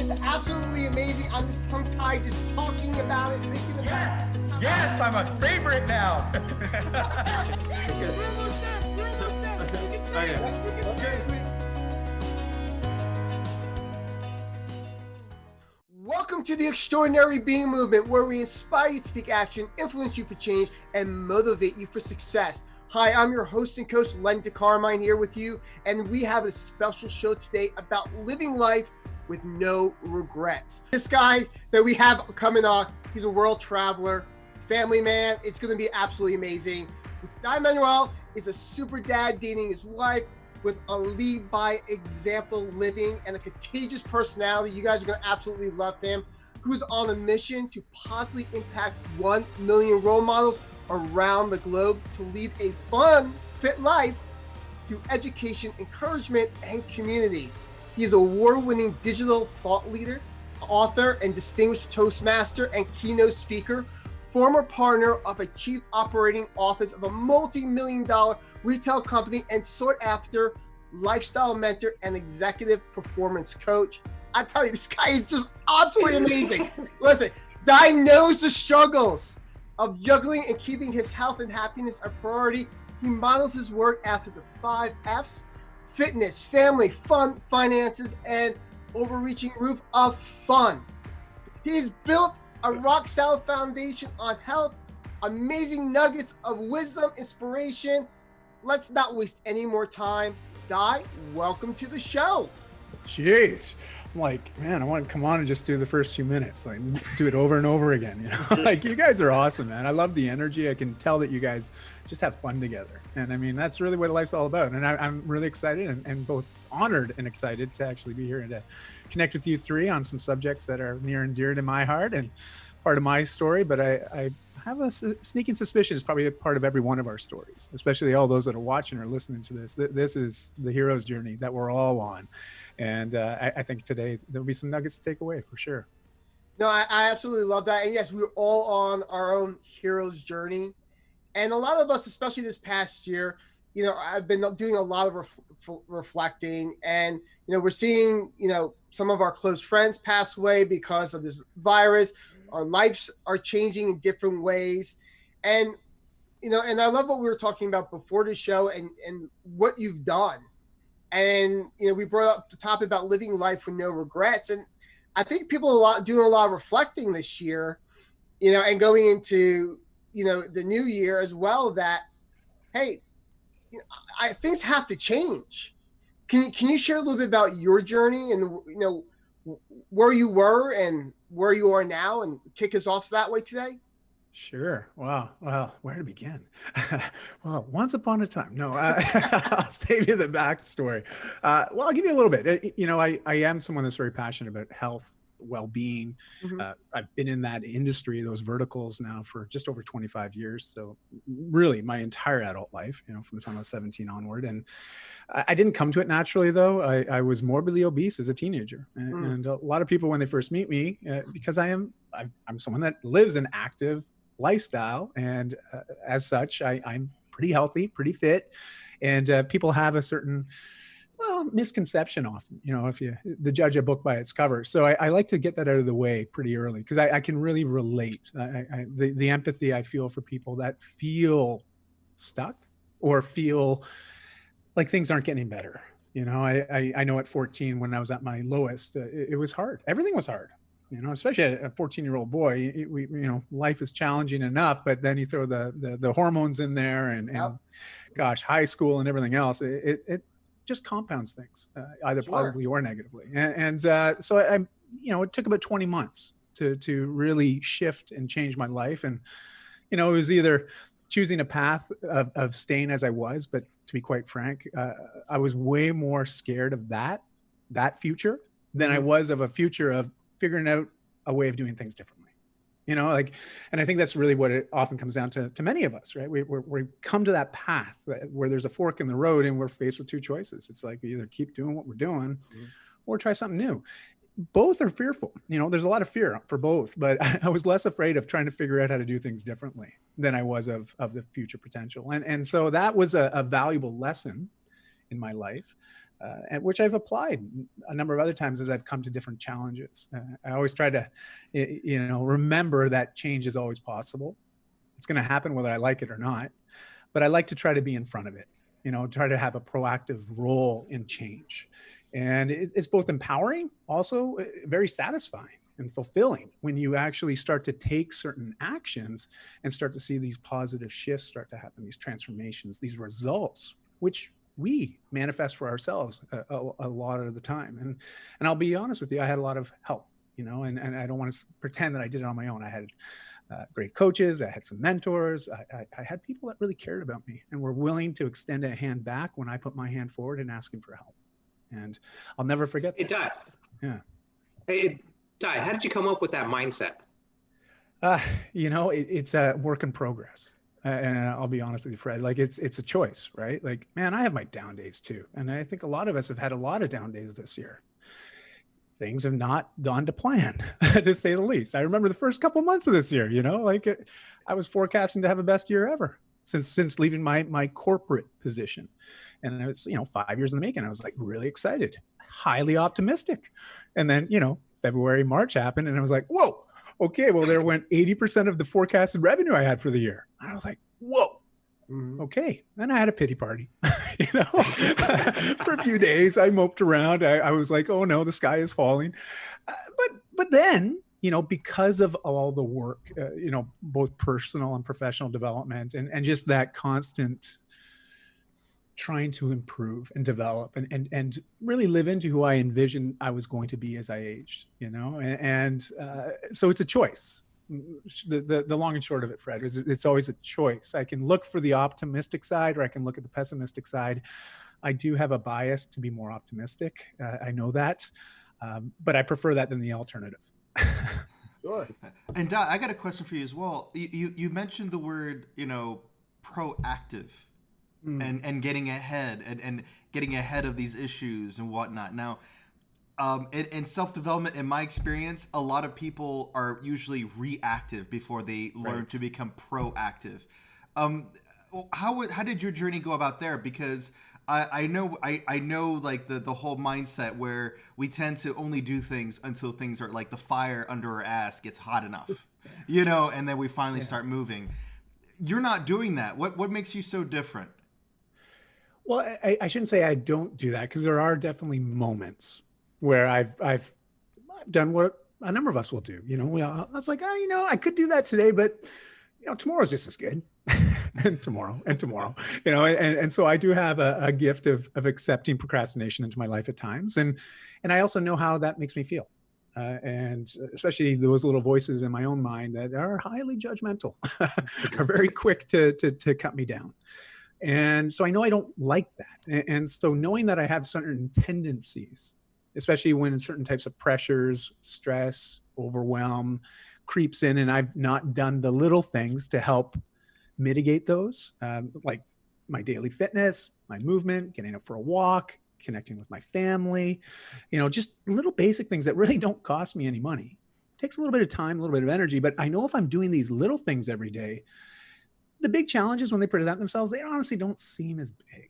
It's absolutely amazing. I'm just tongue-tied just talking about it, thinking about it. Yes, I'm a favorite now. Welcome to the Extraordinary Being Movement, where we inspire you to take action, influence you for change, and motivate you for success. Hi, I'm your host and coach, Len DeCarmine, here with you, and we have a special show today about living life with no regrets. This guy that we have coming on, he's a world traveler, family man. It's going to be absolutely amazing. Dai Manuel is a super dad dating his wife with a lead by example living and a contagious personality. You guys are going to absolutely love him. Who's on a mission to positively impact 1 million role models around the globe to lead a fun, fit life through education, encouragement, and community. He is an award-winning digital thought leader, author, and distinguished Toastmaster and keynote speaker, former partner of a chief operating office of a multi-million-dollar retail company, and sought-after lifestyle mentor and executive performance coach. I tell you, this guy is just absolutely amazing. Listen, Dai knows the struggles of juggling and keeping his health and happiness a priority. He models his work after the 5 F's: fitness, family, fun, finances, and overreaching roof of fun. He's built a rock-solid foundation on health, amazing nuggets of wisdom, inspiration. Let's not waste any more time. Dai, welcome to the show. Jeez. I'm like, man, I want to come on and just do the first few minutes, like do it over and over again. You know, like you guys are awesome, man. I love the energy. I can tell that you guys just have fun together. And I mean, that's really what life's all about. And I'm really excited and both honored and excited to actually be here and to connect with you three on some subjects that are near and dear to my heart and part of my story. But I have a sneaking suspicion it's probably a part of every one of our stories, especially all those that are watching or listening to this. This is the hero's journey that we're all on. And I think today there'll be some nuggets to take away for sure. No, I absolutely love that. And yes, we're all on our own hero's journey. And a lot of us, especially this past year, you know, I've been doing a lot of reflecting, and, you know, we're seeing, you know, some of our close friends pass away because of this virus. Our lives are changing in different ways. And, you know, and I love what we were talking about before the show and what you've done. And, you know, we brought up the topic about living life with no regrets. And I think people are doing a lot of reflecting this year, you know, and going into, you know, the new year as well, that, hey, you know, things have to change. Can you share a little bit about your journey and, you know, where you were and where you are now, and kick us off that way today? Sure. Wow. Well, where to begin? Well, once upon a time. No, I'll save you the backstory. Well, I'll give you a little bit. You know, I am someone that's very passionate about health, well-being. Mm-hmm. I've been in that industry, those verticals now for just over 25 years. So really my entire adult life, you know, from the time I was 17 onward. And I didn't come to it naturally, though. I was morbidly obese as a teenager. And a lot of people, when they first meet me, because I'm someone that lives an active lifestyle, and as such, I'm pretty healthy, pretty fit, and people have a certain misconception often, you know, if you judge a book by its cover. So I like to get that out of the way pretty early, because I can really relate. The empathy I feel for people that feel stuck or feel like things aren't getting better. You know, I know at 14, when I was at my lowest, it was hard. Everything was hard. You know, especially a 14-year-old boy, you know, life is challenging enough, but then you throw the hormones in there and gosh, high school and everything else. It just compounds things, either positively or negatively. And so you know, it took about 20 months to really shift and change my life. And, you know, it was either choosing a path of staying as I was, but to be quite frank, I was way more scared of that future than I was of a future of figuring out a way of doing things differently, you know, like, and I think that's really what it often comes down to many of us, right? We come to that path where there's a fork in the road and we're faced with two choices. It's like, we either keep doing what we're doing or try something new. Both are fearful. You know, there's a lot of fear for both, but I was less afraid of trying to figure out how to do things differently than I was of the future potential. And so that was a valuable lesson in my life. and which I've applied a number of other times as I've come to different challenges. I always try to, remember that change is always possible. It's going to happen whether I like it or not, but I like to try to be in front of it, try to have a proactive role in change. And it's both empowering, also very satisfying and fulfilling when you actually start to take certain actions and start to see these positive shifts start to happen, these transformations, these results, which we manifest for ourselves a lot of the time. And I'll be honest with you, I had a lot of help, and I don't want to pretend that I did it on my own. I had great coaches. I had some mentors. I had people that really cared about me and were willing to extend a hand back when I put my hand forward and asking for help. And I'll never forget that. Hey, Dai. Yeah. Hey, Dai, how did you come up with that mindset? It's a work in progress. And I'll be honest with you, Fred, like it's a choice, right? Like, man, I have my down days too. And I think a lot of us have had a lot of down days this year. Things have not gone to plan, to say the least. I remember the first couple months of this year, I was forecasting to have the best year ever since leaving my corporate position. And it was, 5 years in the making. I was like really excited, highly optimistic. And then, February, March happened and I was like, whoa, okay, well, there went 80% of the forecasted revenue I had for the year. I was like, whoa, okay. Then I had a pity party, for a few days. I moped around. I was like, oh no, the sky is falling. But then, because of all the work, both personal and professional development and just that constant trying to improve and develop and really live into who I envisioned I was going to be as I aged, so it's a choice. The long and short of it, Fred, is it's always a choice. I can look for the optimistic side or I can look at the pessimistic side. I do have a bias to be more optimistic. I know that, but I prefer that than the alternative. Sure. And Dai, I got a question for you as well. You mentioned the word, proactive. And getting ahead and getting ahead of these issues and whatnot. Now, in self-development, in my experience, a lot of people are usually reactive before they learn to become proactive. How did your journey go about there? Because I know like the whole mindset where we tend to only do things until things are like the fire under our ass gets hot enough, and then we finally start moving. You're not doing that. What makes you so different? Well, I shouldn't say I don't do that, because there are definitely moments where I've done what a number of us will do. I was like, I could do that today, but tomorrow's just as good, and tomorrow, and so I do have a gift of accepting procrastination into my life at times, and I also know how that makes me feel, and especially those little voices in my own mind that are highly judgmental, are very quick to cut me down. And so I know I don't like that. And so knowing that I have certain tendencies, especially when certain types of pressures, stress, overwhelm creeps in, and I've not done the little things to help mitigate those, like my daily fitness, my movement, getting up for a walk, connecting with my family, just little basic things that really don't cost me any money. It takes a little bit of time, a little bit of energy, but I know if I'm doing these little things every day, the big challenges when they present themselves, they honestly don't seem as big,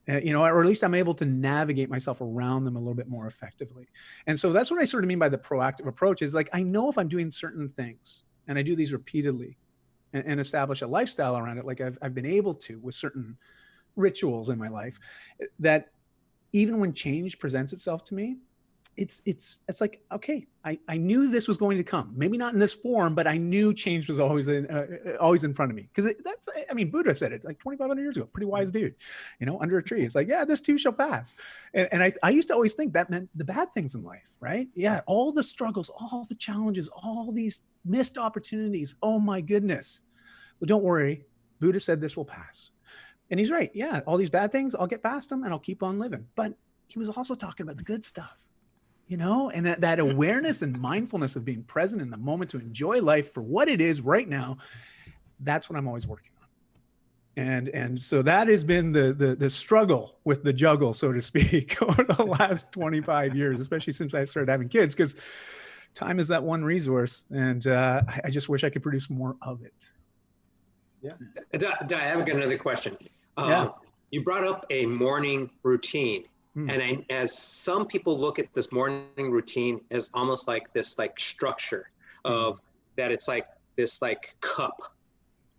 or at least I'm able to navigate myself around them a little bit more effectively. And so that's what I sort of mean by the proactive approach is like, I know if I'm doing certain things and I do these repeatedly and establish a lifestyle around it, like I've been able to with certain rituals in my life, that even when change presents itself to me, it's like, okay, I knew this was going to come. Maybe not in this form, but I knew change was always in front of me. Because Buddha said it like 2,500 years ago, pretty wise dude, under a tree. It's like, yeah, this too shall pass. And I used to always think that meant the bad things in life, right? Yeah, all the struggles, all the challenges, all these missed opportunities. Oh my goodness. Well, don't worry. Buddha said this will pass. And he's right. Yeah, all these bad things, I'll get past them and I'll keep on living. But he was also talking about the good stuff. And that awareness and mindfulness of being present in the moment to enjoy life for what it is right now, that's what I'm always working on. And so that has been the struggle with the juggle, so to speak, over the last 25 years, especially since I started having kids, because time is that one resource. And I just wish I could produce more of it. Yeah. Dai, I have another question. Yeah. You brought up a morning routine. And as some people look at this morning routine as almost like this like structure of that it's like this like cup,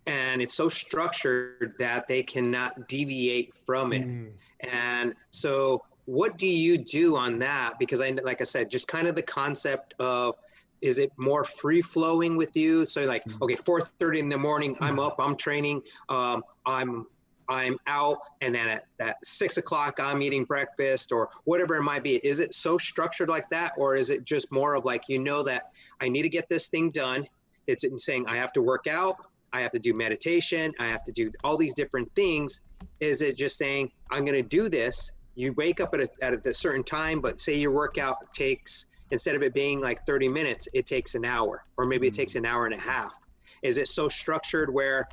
and it's so structured that they cannot deviate from it. And so what do you do on that? Because like I said, just kind of the concept of, is it more free flowing with you? So like, okay, 4:30 in the morning, I'm up, I'm training, I'm out, and then at 6 o'clock I'm eating breakfast or whatever it might be. Is it so structured like that, or is it just more of like, you know, that I need to get this thing done? It's saying I have to work out, I have to do meditation, I have to do all these different things. Is it just saying I'm going to do this? You wake up at a certain time, but say your workout takes, instead of it being like 30 minutes, it takes an hour, or maybe it takes an hour and a half. Is it so structured where,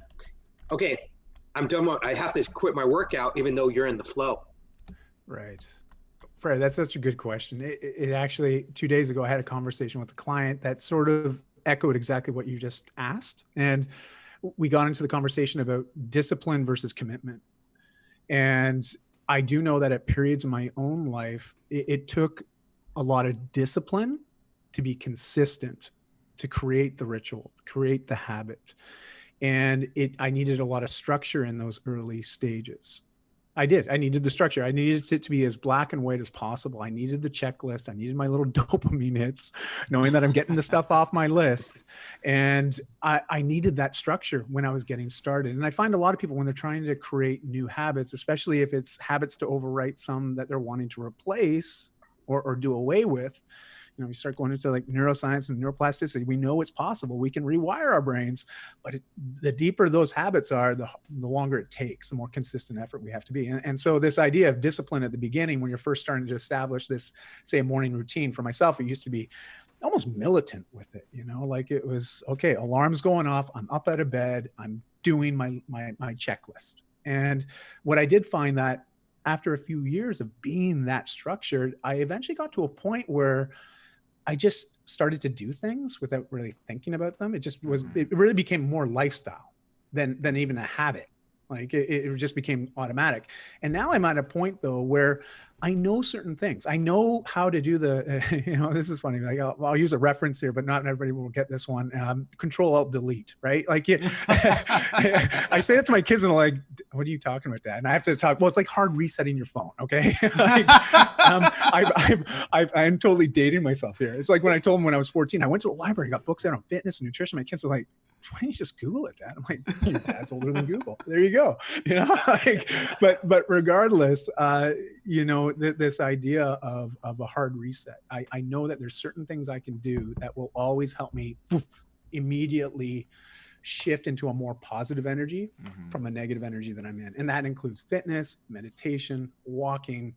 okay, I'm done, I have to quit my workout even though you're in the flow? Right. Fred, that's such a good question. It actually, 2 days ago, I had a conversation with a client that sort of echoed exactly what you just asked. And we got into the conversation about discipline versus commitment. And I do know that at periods in my own life, it took a lot of discipline to be consistent, to create the ritual, create the habit. And I needed a lot of structure in those early stages. I needed the structure. I needed it to be as black and white as possible. I needed the checklist. I needed my little dopamine hits, knowing that I'm getting the stuff off my list. And I needed that structure when I was getting started. And I find a lot of people, when they're trying to create new habits, especially if it's habits to overwrite some that they're wanting to replace or do away with, you know, we start going into like neuroscience and neuroplasticity. We know it's possible. We can rewire our brains, but the deeper those habits are, the longer it takes, the more consistent effort we have to be. And so this idea of discipline at the beginning, when you're first starting to establish this, say, a morning routine, for myself, it used to be almost militant with it, you know, like it was, okay, alarm's going off, I'm up out of bed, I'm doing my checklist. And what I did find that after a few years of being that structured, I eventually got to a point where I just started to do things without really thinking about them. It just was, it really became more lifestyle than even a habit. Like it just became automatic. And now I'm at a point though, where I know certain things. I know how to do the, you know, this is funny. Like I'll use a reference here, but not everybody will get this one. Control-Alt-Delete, right? Like I say that to my kids and they're like, what are you talking about, Dad? And I have to talk, well, it's like hard resetting your phone. Okay. Like, I'm totally dating myself here. It's like when I told them when I was 14, I went to the library, got books out on fitness and nutrition. My kids are like, why don't you just Google it, Dad? I'm like, your dad's older than Google. There you go. You know, like, but regardless, you know, this idea of a hard reset. I know that there's certain things I can do that will always help me immediately shift into a more positive energy from a negative energy that I'm in. And that includes fitness, meditation, walking,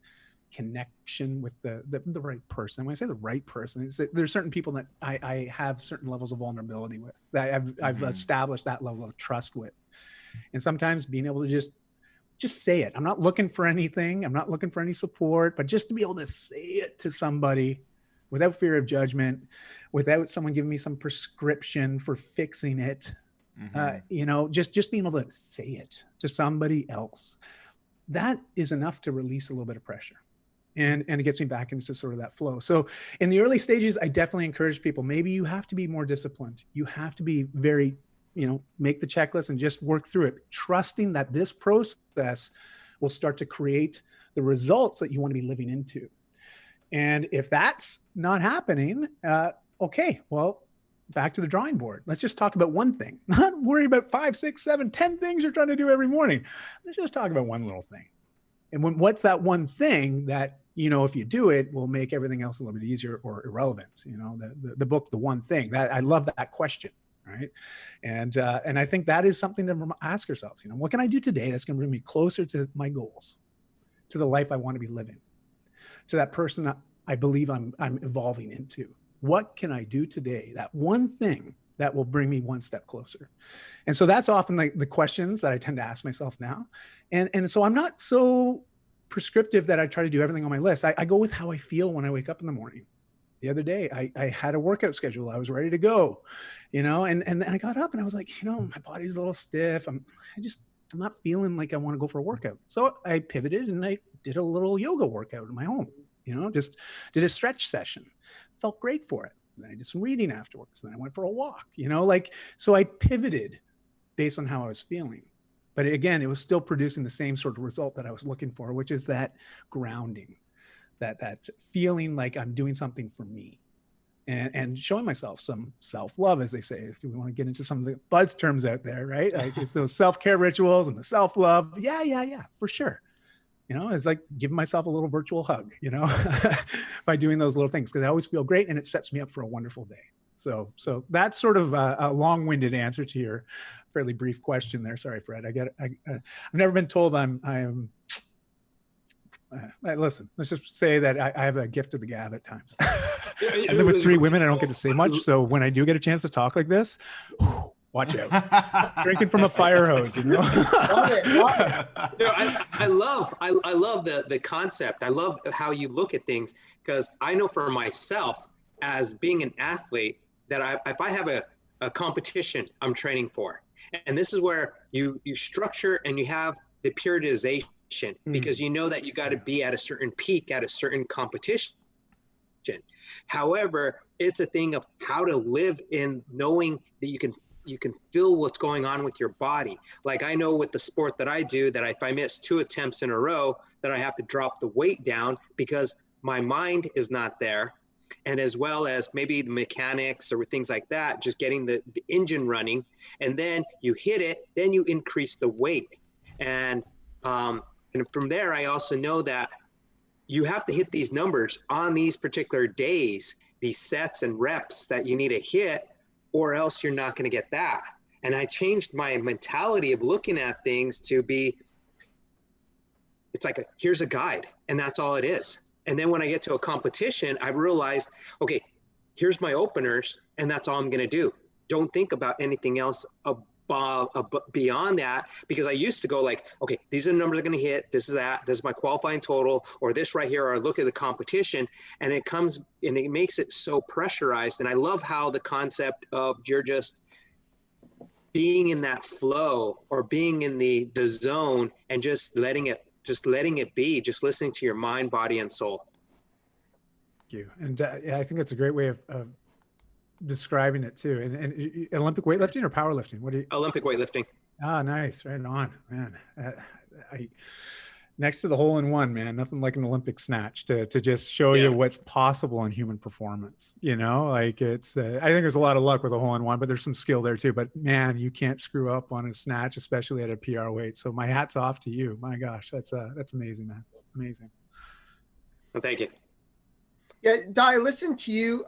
connection with the right person. When I say the right person, there's certain people that I have certain levels of vulnerability with, that I've established that level of trust with. And sometimes being able to just say it. I'm not looking for anything. I'm not looking for any support, but just to be able to say it to somebody without fear of judgment, without someone giving me some prescription for fixing it. You know, just being able to say it to somebody else, that is enough to release a little bit of pressure. And it gets me back into sort of that flow. So in the early stages, I definitely encourage people, maybe you have to be more disciplined. You have to be very, you know, make the checklist and just work through it, trusting that this process will start to create the results that you want to be living into. And if that's not happening, okay, well, back to the drawing board. Let's just talk about one thing, not worry about 5, 6, 7, 10 things you're trying to do every morning. Let's just talk about one little thing. And what's that one thing that, you know, if you do it, will make everything else a little bit easier or irrelevant? You know, the book, The One Thing, that I love that question, right? And I think that is something to ask ourselves, you know, what can I do today that's going to bring me closer to my goals, to the life I want to be living, to that person I believe I'm evolving into? What can I do today? That one thing that will bring me one step closer. And so that's often the questions that I tend to ask myself now. And so I'm not so prescriptive that I try to do everything on my list. I go with how I feel when I wake up in the morning. The other day, I had a workout schedule. I was ready to go, you know, and I got up and I was like, you know, my body's a little stiff. I'm not feeling like I want to go for a workout. So I pivoted and I did a little yoga workout at my home, just did a stretch session, felt great for it. Then I did some reading afterwards. Then I went for a walk, so I pivoted based on how I was feeling. But again, it was still producing the same sort of result that I was looking for, which is that grounding, that feeling like I'm doing something for me, and showing myself some self-love, as they say, if we want to get into some of the buzz terms out there, right? Like it's those self-care rituals and the self-love. Yeah, for sure. It's like giving myself a little virtual hug, by doing those little things, because I always feel great and it sets me up for a wonderful day. So that's sort of a long-winded answer to your fairly brief question there. Sorry, Fred. I've never been told I'm listen, let's just say that I have a gift of the gab at times. I live with 3 women. I don't get to say much. So when I do get a chance to talk like this, watch out. Drinking from a fire hose, Love it. I love the concept. I love how you look at things, because I know for myself, as being an athlete, that if I have a competition I'm training for, and this is where you structure and you have the periodization, because you know that you got to be at a certain peak at a certain competition. However, it's a thing of how to live in knowing that you can feel what's going on with your body. Like I know with the sport that I do, that if I miss 2 attempts in a row, that I have to drop the weight down because my mind is not there. And as well as maybe the mechanics or things like that, just getting the engine running, and then you hit it, then you increase the weight. And from there, I also know that you have to hit these numbers on these particular days, these sets and reps that you need to hit, or else you're not going to get that. And I changed my mentality of looking at things to be, it's like here's a guide, and that's all it is. And then when I get to a competition, I've realized, okay, here's my openers, and that's all I'm going to do. Don't think about anything else beyond that, because I used to go like, okay, these are the numbers I'm going to hit. This is that. This is my qualifying total, or this right here, or I look at the competition, and it comes and it makes it so pressurized. And I love how the concept of you're just being in that flow, or being in the zone, and just letting it be, just listening to your mind, body, and soul. Thank you. And I think that's a great way of describing it too. And Olympic weightlifting or powerlifting? What do you? Olympic weightlifting. Ah, nice. Right on, man. Next to the hole-in-one, man, nothing like an Olympic snatch to just show you what's possible in human performance. Like it's, I think there's a lot of luck with a hole-in-one, but there's some skill there too. But man, you can't screw up on a snatch, especially at a PR weight. So my hat's off to you. My gosh, that's amazing, man. Amazing. Well, thank you. Yeah, Dai, listen to you.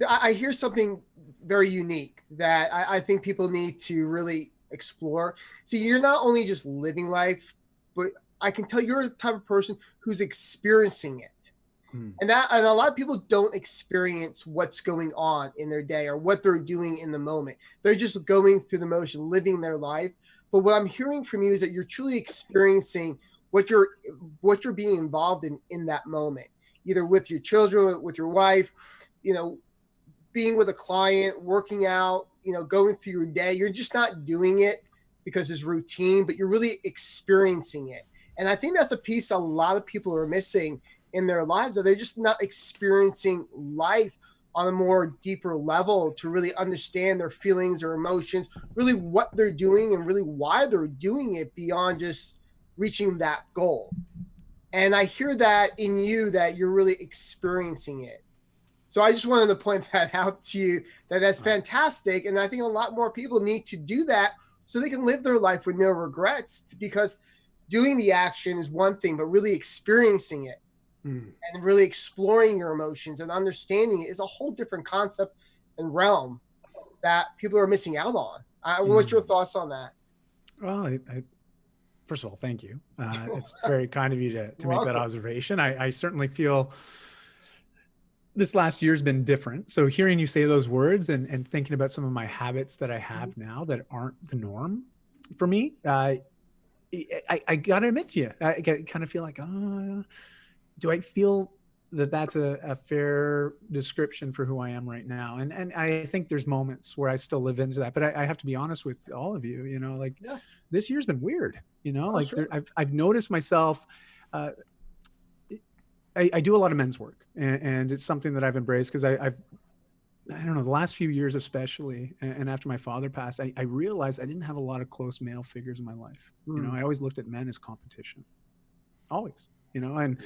I hear something very unique that I think people need to really explore. See, you're not only just living life, but I can tell you're the type of person who's experiencing it. And a lot of people don't experience what's going on in their day or what they're doing in the moment. They're just going through the motion, living their life. But what I'm hearing from you is that you're truly experiencing what you're being involved in that moment, either with your children, with your wife, being with a client, working out, going through your day. You're just not doing it because it's routine, but you're really experiencing it. And I think that's a piece a lot of people are missing in their lives, that they're just not experiencing life on a more deeper level to really understand their feelings or emotions, really what they're doing and really why they're doing it beyond just reaching that goal. And I hear that in you, that you're really experiencing it. So I just wanted to point that out to you, that's fantastic. And I think a lot more people need to do that so they can live their life with no regrets, because doing the action is one thing, but really experiencing it and really exploring your emotions and understanding it is a whole different concept and realm that people are missing out on. What's your thoughts on that? Well, first of all, thank you. It's very kind of you to make that observation. I certainly feel this last year has been different. So hearing you say those words and thinking about some of my habits that I have now that aren't the norm for me, I got to admit to you, I kind of feel like, do I feel that that's a fair description for who I am right now? And I think there's moments where I still live into that, but I have to be honest with all of you, this year's been weird, I've noticed myself. uh, I do a lot of men's work, and it's something that I've embraced because I don't know, the last few years especially, and after my father passed, I realized I didn't have a lot of close male figures in my life. You know, I always looked at men as competition, always. You know, and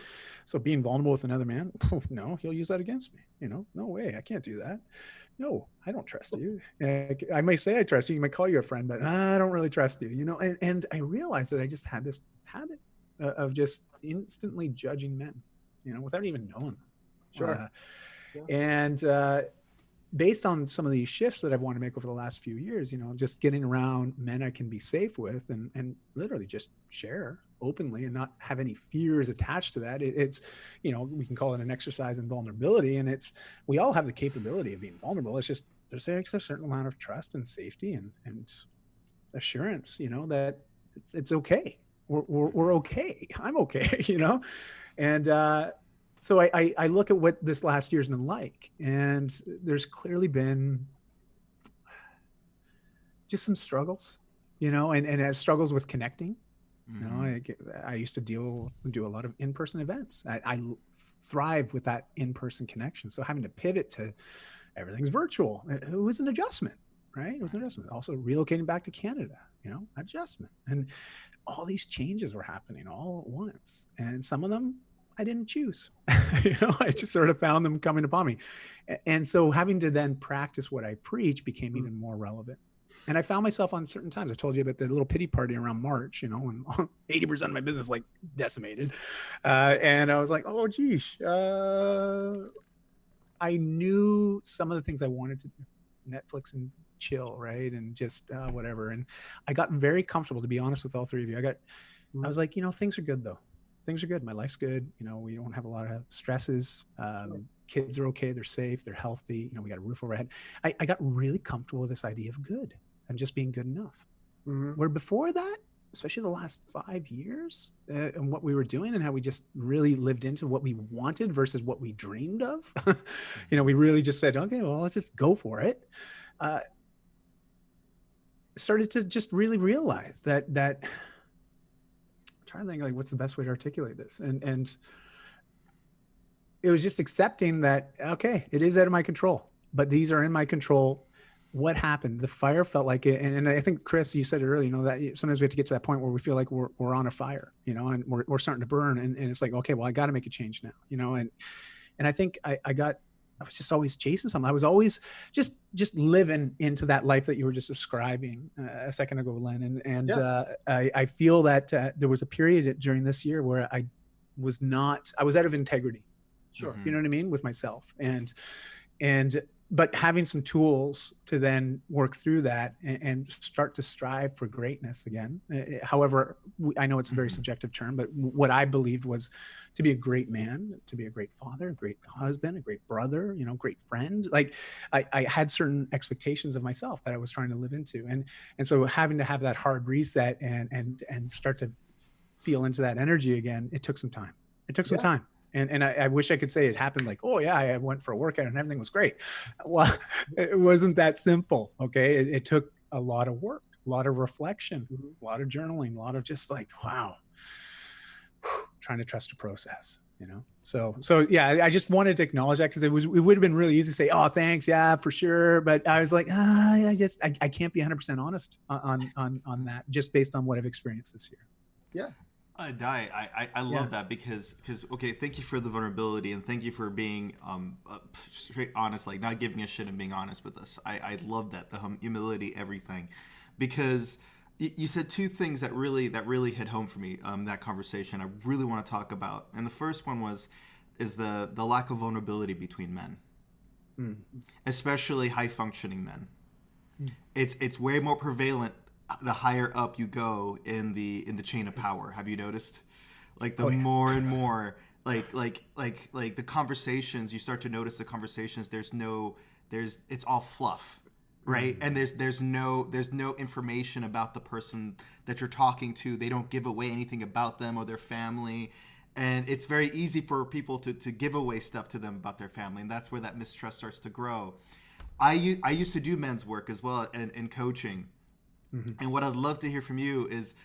so being vulnerable with another man, no, he'll use that against me. You know, no way, I can't do that. No, I don't trust you. I may say I trust you, you might call you a friend, but I don't really trust you. You know, and I realized that I just had this habit of just instantly judging men, you know, without even knowing them. Sure. And based on some of these shifts that I've wanted to make over the last few years, you know, just getting around men I can be safe with and literally just share openly and not have any fears attached to that. It's, you know, we can call it an exercise in vulnerability, and we all have the capability of being vulnerable. It's just, there's a certain amount of trust and safety and assurance, you know, that it's okay. We're okay. I'm okay, you know? And, so I look at what this last year's been like, and there's clearly been just some struggles, you know, and as struggles with connecting. You know, I used to do a lot of in-person events. I thrive with that in-person connection. So having to pivot to everything's virtual, it was an adjustment, right? It was an adjustment. Also relocating back to Canada, you know, adjustment. And all these changes were happening all at once. And some of them I didn't choose. You know, I just sort of found them coming upon me. And so having to then practice what I preach became even more relevant. And I found myself on certain times. I told you about the little pity party around March, you know, when 80% of my business like decimated. And I was like, oh, geez. I knew some of the things I wanted to do, Netflix and chill, right? And just whatever. And I got very comfortable, to be honest with all three of you. I was like, you know, things are good though. Things are good. My life's good. You know, we don't have a lot of stresses. Kids are okay. They're safe. They're healthy. You know, we got a roof over our head. I got really comfortable with this idea of good and just being good enough. Where before that, especially the last 5 years and what we were doing and how we just really lived into what we wanted versus what we dreamed of. You know, we really just said, okay, well, let's just go for it. Started to just really realize that trying to think like what's the best way to articulate this, and it was just accepting that, okay, it is out of my control, but these are in my control. What happened? The fire felt like it, and I think Chris, you said it earlier, you know, that sometimes we have to get to that point where we feel like we're on a fire, you know, and we're starting to burn, and it's like, okay, well, I got to make a change now, you know, and I think I was just always chasing something. I was always just living into that life that you were just describing a second ago, Len. And I feel that there was a period during this year where I was out of integrity. Sure. You know what I mean? With myself but having some tools to then work through that and start to strive for greatness again. However, I know it's a very subjective term, but what I believed was to be a great man, to be a great father, a great husband, a great brother, you know, great friend. Like I had certain expectations of myself that I was trying to live into. And so having to have that hard reset and start to feel into that energy again, it took some time. It took some time. And I wish I could say it happened like, oh yeah, I went for a workout and everything was great. Well, it wasn't that simple. Okay. It took a lot of work, a lot of reflection, a lot of journaling, a lot of just like, wow, trying to trust the process, you know? So yeah, I just wanted to acknowledge that because it would have been really easy to say, oh, thanks. Yeah, for sure. But I was like, I can't be 100% honest on that just based on what I've experienced this year. Yeah. Dai, I love that because okay, thank you for the vulnerability and thank you for being straight honest, like not giving a shit and being honest with us. I love that, the humility, everything, because you said two things that really hit home for me. That conversation I really want to talk about, and the first one is the lack of vulnerability between men, especially high functioning men. It's way more prevalent the higher up you go in the chain of power. Have you noticed? Like the more and more, like the conversations, you start to notice the conversations. It's all fluff, right? And there's no information about the person that you're talking to. They don't give away anything about them or their family. And it's very easy for people to give away stuff to them about their family. And that's where that mistrust starts to grow. I used to do men's work as well and coaching. And what I'd love to hear from you is,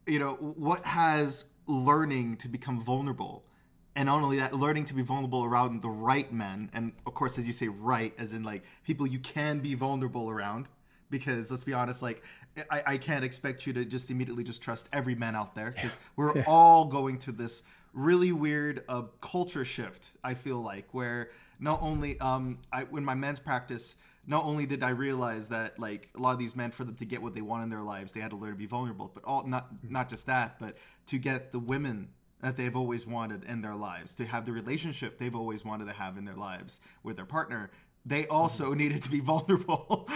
you know, what has learning to become vulnerable. And not only that, learning to be vulnerable around the right men. And of course, as you say, right, as in like people you can be vulnerable around. Because let's be honest, like I can't expect you to just immediately just trust every man out there, because we're all going through this really weird culture shift. I feel like, where not only when my men's practice, not only did I realize that like a lot of these men, for them to get what they want in their lives, they had to learn to be vulnerable. But not just that, but to get the women that they've always wanted in their lives, to have the relationship they've always wanted to have in their lives with their partner, they also needed to be vulnerable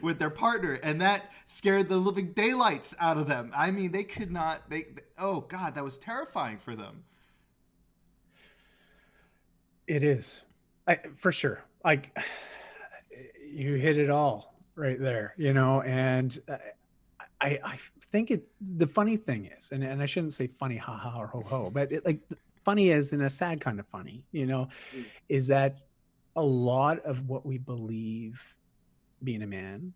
with their partner, and that scared the living daylights out of them. I mean, they could not. Oh God, that was terrifying for them. It is, for sure. Like, you hit it all right there, and I think the funny thing is, and I shouldn't say funny, ha ha or ho ho, but funny as in a sad kind of funny, is that a lot of what we believe being a man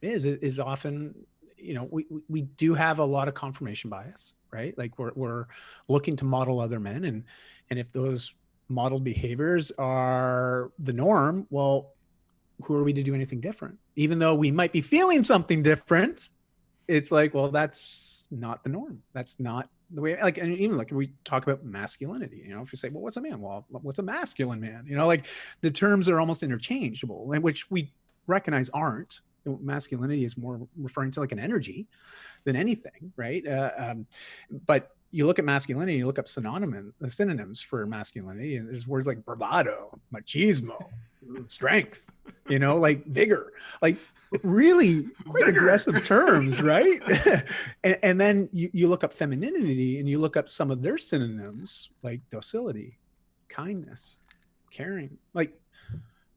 is often, we do have a lot of confirmation bias, right? Like we're looking to model other men, and if those modeled behaviors are the norm, well, who are we to do anything different? Even though we might be feeling something different, it's like, well, that's not the norm. That's not the way, like, and even like we talk about masculinity, if you say, well, what's a man? Well, what's a masculine man? Like the terms are almost interchangeable, which we recognize aren't. Masculinity is more referring to like an energy than anything, right? But you look at masculinity, you look up synonyms for masculinity, and there's words like bravado, machismo, strength, like vigor, like really quite aggressive terms, right? and then you look up femininity, and you look up some of their synonyms like docility, kindness, caring. Like,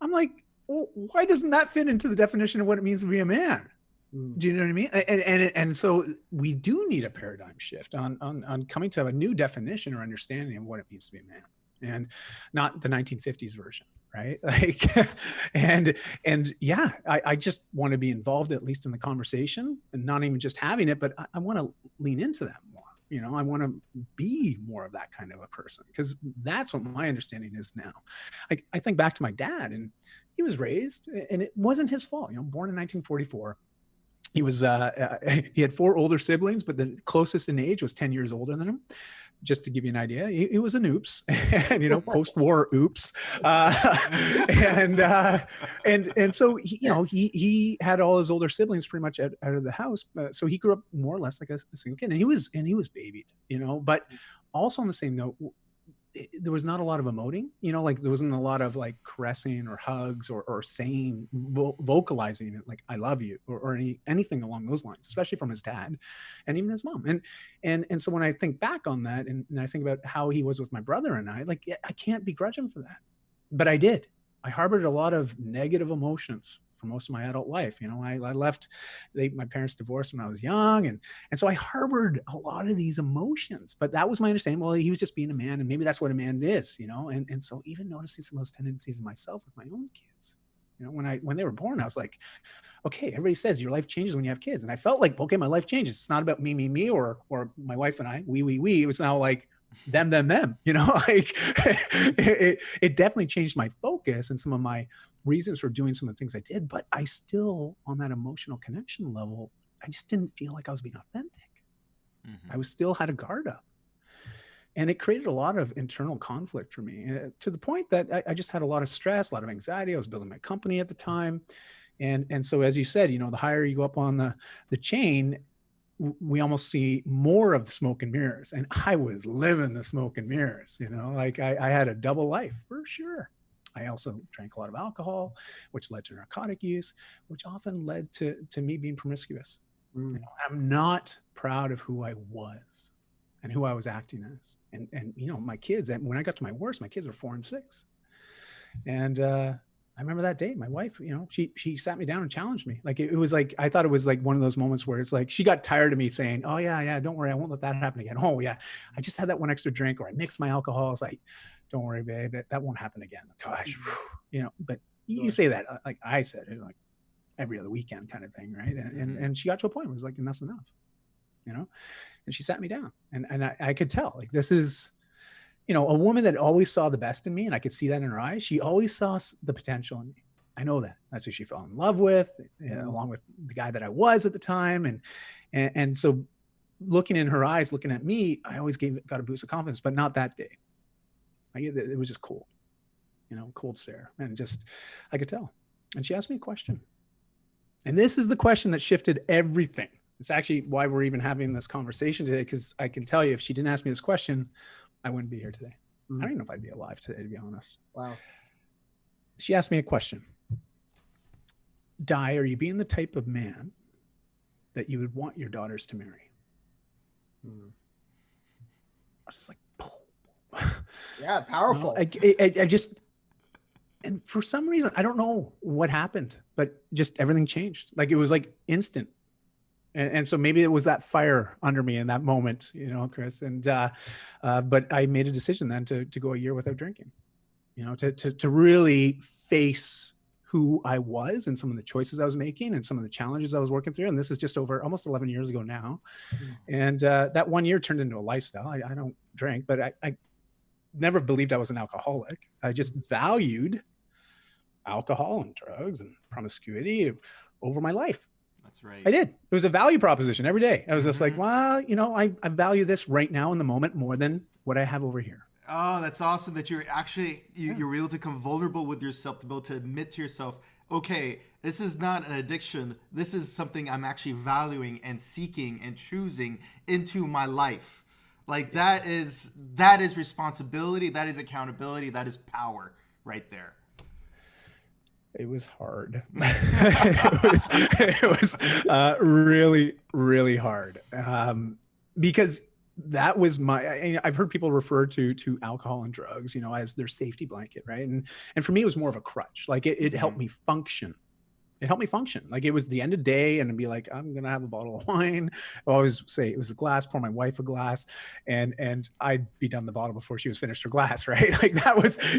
I'm like, well, why doesn't that fit into the definition of what it means to be a man? Do you know what I mean? And so we do need a paradigm shift on coming to a new definition or understanding of what it means to be a man, and not the 1950s version, right? Like, and yeah, I just want to be involved, at least in the conversation, and not even just having it, but I want to lean into that more. I want to be more of that kind of a person, because that's what my understanding is now. Like, I think back to my dad, and he was raised, and it wasn't his fault. Born in 1944. He was he had 4 older siblings, but the closest in age was 10 years older than him. Just to give you an idea, he was an oops, and post-war oops, and so he had all his older siblings pretty much out of the house, so he grew up more or less like a single kid, and he was babied, But also on the same note, there was not a lot of emoting, like there wasn't a lot of like caressing or hugs or saying, vocalizing it, like I love you or anything along those lines, especially from his dad and even his mom. And so when I think back on that, and I think about how he was with my brother and I, like, I can't begrudge him for that, but I harbored a lot of negative emotions for most of my adult life. I left, my parents divorced when I was young. And so I harbored a lot of these emotions, but that was my understanding. Well, he was just being a man, and maybe that's what a man is, and so even noticing some of those tendencies in myself with my own kids, when they were born, I was like, okay, everybody says your life changes when you have kids. And I felt like, okay, my life changes. It's not about me, or my wife and I, we. It was now like, them, like it definitely changed my focus and some of my reasons for doing some of the things I did, but I still, on that emotional connection level, I just didn't feel like I was being authentic. I was still had a guard up, and it created a lot of internal conflict for me, to the point that I just had a lot of stress, a lot of anxiety. I was building my company at the time, and so, as you said, the higher you go up on the chain, we almost see more of the smoke and mirrors. And I was living the smoke and mirrors, like I had a double life for sure. I also drank a lot of alcohol, which led to narcotic use, which often led to me being promiscuous. I'm not proud of who I was and who I was acting as. And my kids, when I got to my worst, my kids were 4 and 6. And I remember that day, my wife, she sat me down and challenged me. Like, it was like, I thought it was like one of those moments where it's like, she got tired of me saying, oh yeah, don't worry, I won't let that happen again. Oh yeah, I just had that one extra drink, or I mixed my alcohol. It's like, don't worry, babe, that won't happen again. Gosh, but you say that, like I said it, like every other weekend kind of thing, right? And she got to a point where it was like, enough's enough. you know? And she sat me down, and I could tell, like, this is, you know, a woman that always saw the best in me, and I could see that in her eyes. She always saw the potential in me. I know that. That's who she fell in love with, along with the guy that I was at the time. And so looking in her eyes, looking at me, I always got a boost of confidence, but not that day. It was just cold, you know, cold stare. And just, I could tell. And she asked me a question. And this is the question that shifted everything. It's actually why we're even having this conversation today, because I can tell you, if she didn't ask me this question, I wouldn't be here today. I don't even know if I'd be alive today, to be honest. Wow. She asked me a question. Dai, are you being the type of man that you would want your daughters to marry? I was just like, yeah, powerful. I just, and for some reason, I don't know what happened, but just everything changed. Like, it was like instant. And so maybe it was that fire under me in that moment, you know, Chris. And, but I made a decision then to go a year without drinking, you know, to really face who I was and some of the choices I was making and some of the challenges I was working through. And this is just over almost 11 years ago now. And that 1 year turned into a lifestyle. I don't drink, but I never believed I was an alcoholic. I just valued alcohol and drugs and promiscuity over my life. That's right. I did. It was a value proposition every day. I was just like, well, you know, I value this right now in the moment more than what I have over here. Oh, that's awesome that you're actually, you're able to come vulnerable with yourself, to be able to admit to yourself, okay, this is not an addiction. This is something I'm actually valuing and seeking and choosing into my life. Like, that is responsibility. That is accountability. That is power right there. It was hard. it was really, really hard. Because that was I've heard people refer to alcohol and drugs, you know, as their safety blanket. Right. And for me, it was more of a crutch. Like, it helped me function. It helped me function. Like, it was the end of the day, and I'd be like, I'm going to have a bottle of wine. I always say it was a glass, pour my wife a glass, and I'd be done the bottle before she was finished her glass. Right. Like,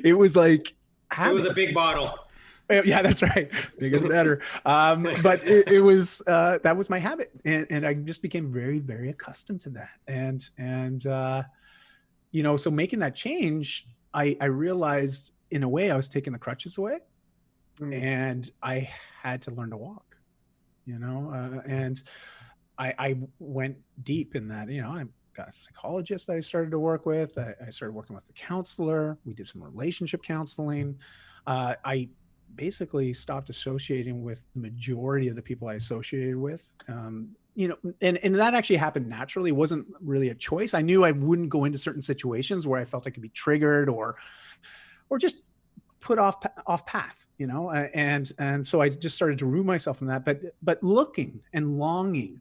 it was like, it was a big bottle. Yeah, that's right. Bigger the better. But it was, that was my habit. And I just became very, very accustomed to that. And you know, so making that change, I realized in a way I was taking the crutches away, and I had to learn to walk, you know, and I went deep in that. You know, I got a psychologist that I started to work with. I started working with a counselor. We did some relationship counseling. I basically stopped associating with the majority of the people I associated with. You know, and that actually happened naturally. It wasn't really a choice. I knew I wouldn't go into certain situations where I felt I could be triggered or just put off path, you know, and so I just started to remove myself from that, but looking and longing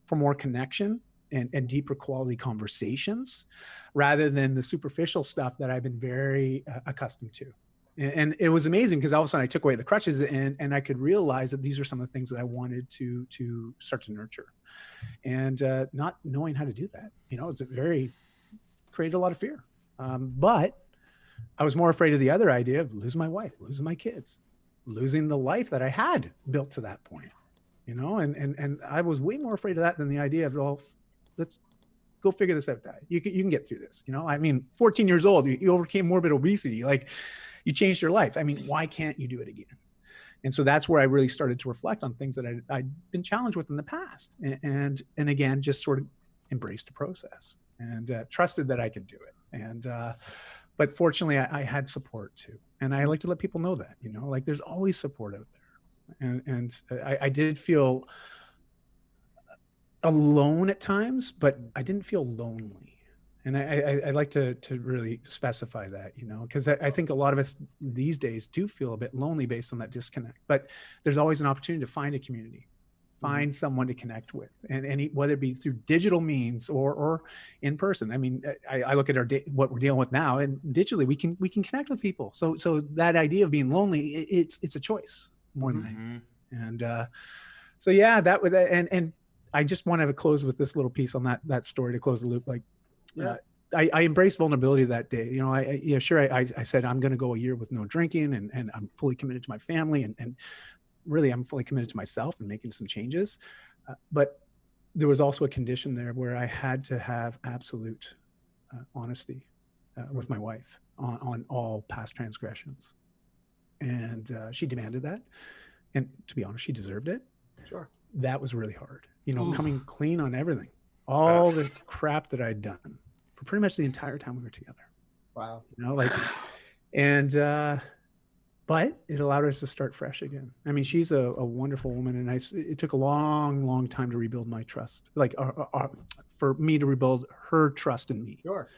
for more connection and deeper quality conversations rather than the superficial stuff that I've been very accustomed to. And it was amazing because all of a sudden I took away the crutches and I could realize that these are some of the things that I wanted to start to nurture, and not knowing how to do that, you know, created a lot of fear. But I was more afraid of the other idea of losing my wife, losing my kids, losing the life that I had built to that point, you know, and I was way more afraid of that than the idea of, well, let's go figure this out, Dai. You can get through this. You know, I mean, 14 years old, you overcame morbid obesity. Like, you changed your life. I mean, why can't you do it again? And so that's where I really started to reflect on things that I'd been challenged with in the past. And again, just sort of embraced the process and trusted that I could do it. And, but fortunately I had support too. And I like to let people know that, you know, like, there's always support out there. And I did feel alone at times, but I didn't feel lonely. And I like to really specify that, you know, because I think a lot of us these days do feel a bit lonely based on that disconnect. But there's always an opportunity to find a community, find someone to connect with, and whether it be through digital means or in person. I mean, I look at what we're dealing with now, and digitally we can connect with people. So that idea of being lonely, it's a choice more than anything. And so yeah, that was, and I just want to close with this little piece on that story to close the loop. Like, I embraced vulnerability that day. You know, I said, I'm going to go a year with no drinking, and I'm fully committed to my family, and really I'm fully committed to myself and making some changes. But there was also a condition there where I had to have absolute honesty with my wife on all past transgressions. And she demanded that. And to be honest, she deserved it. Sure. That was really hard. Coming clean on everything, all the crap that I'd done for pretty much the entire time we were together. Wow. But it allowed us to start fresh again. I mean, she's a wonderful woman, and it took a long, long time to rebuild my trust, for me to rebuild her trust in me. Sure.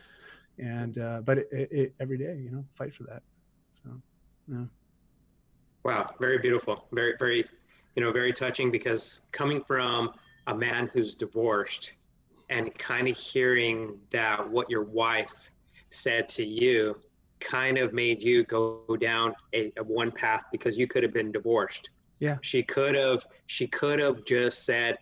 And but it every day, fight for that. So, yeah. Wow, very beautiful, very, very, very touching, because coming from a man who's divorced and kind of hearing that what your wife said to you kind of made you go down a one path, because you could have been divorced. Yeah. She could have just said,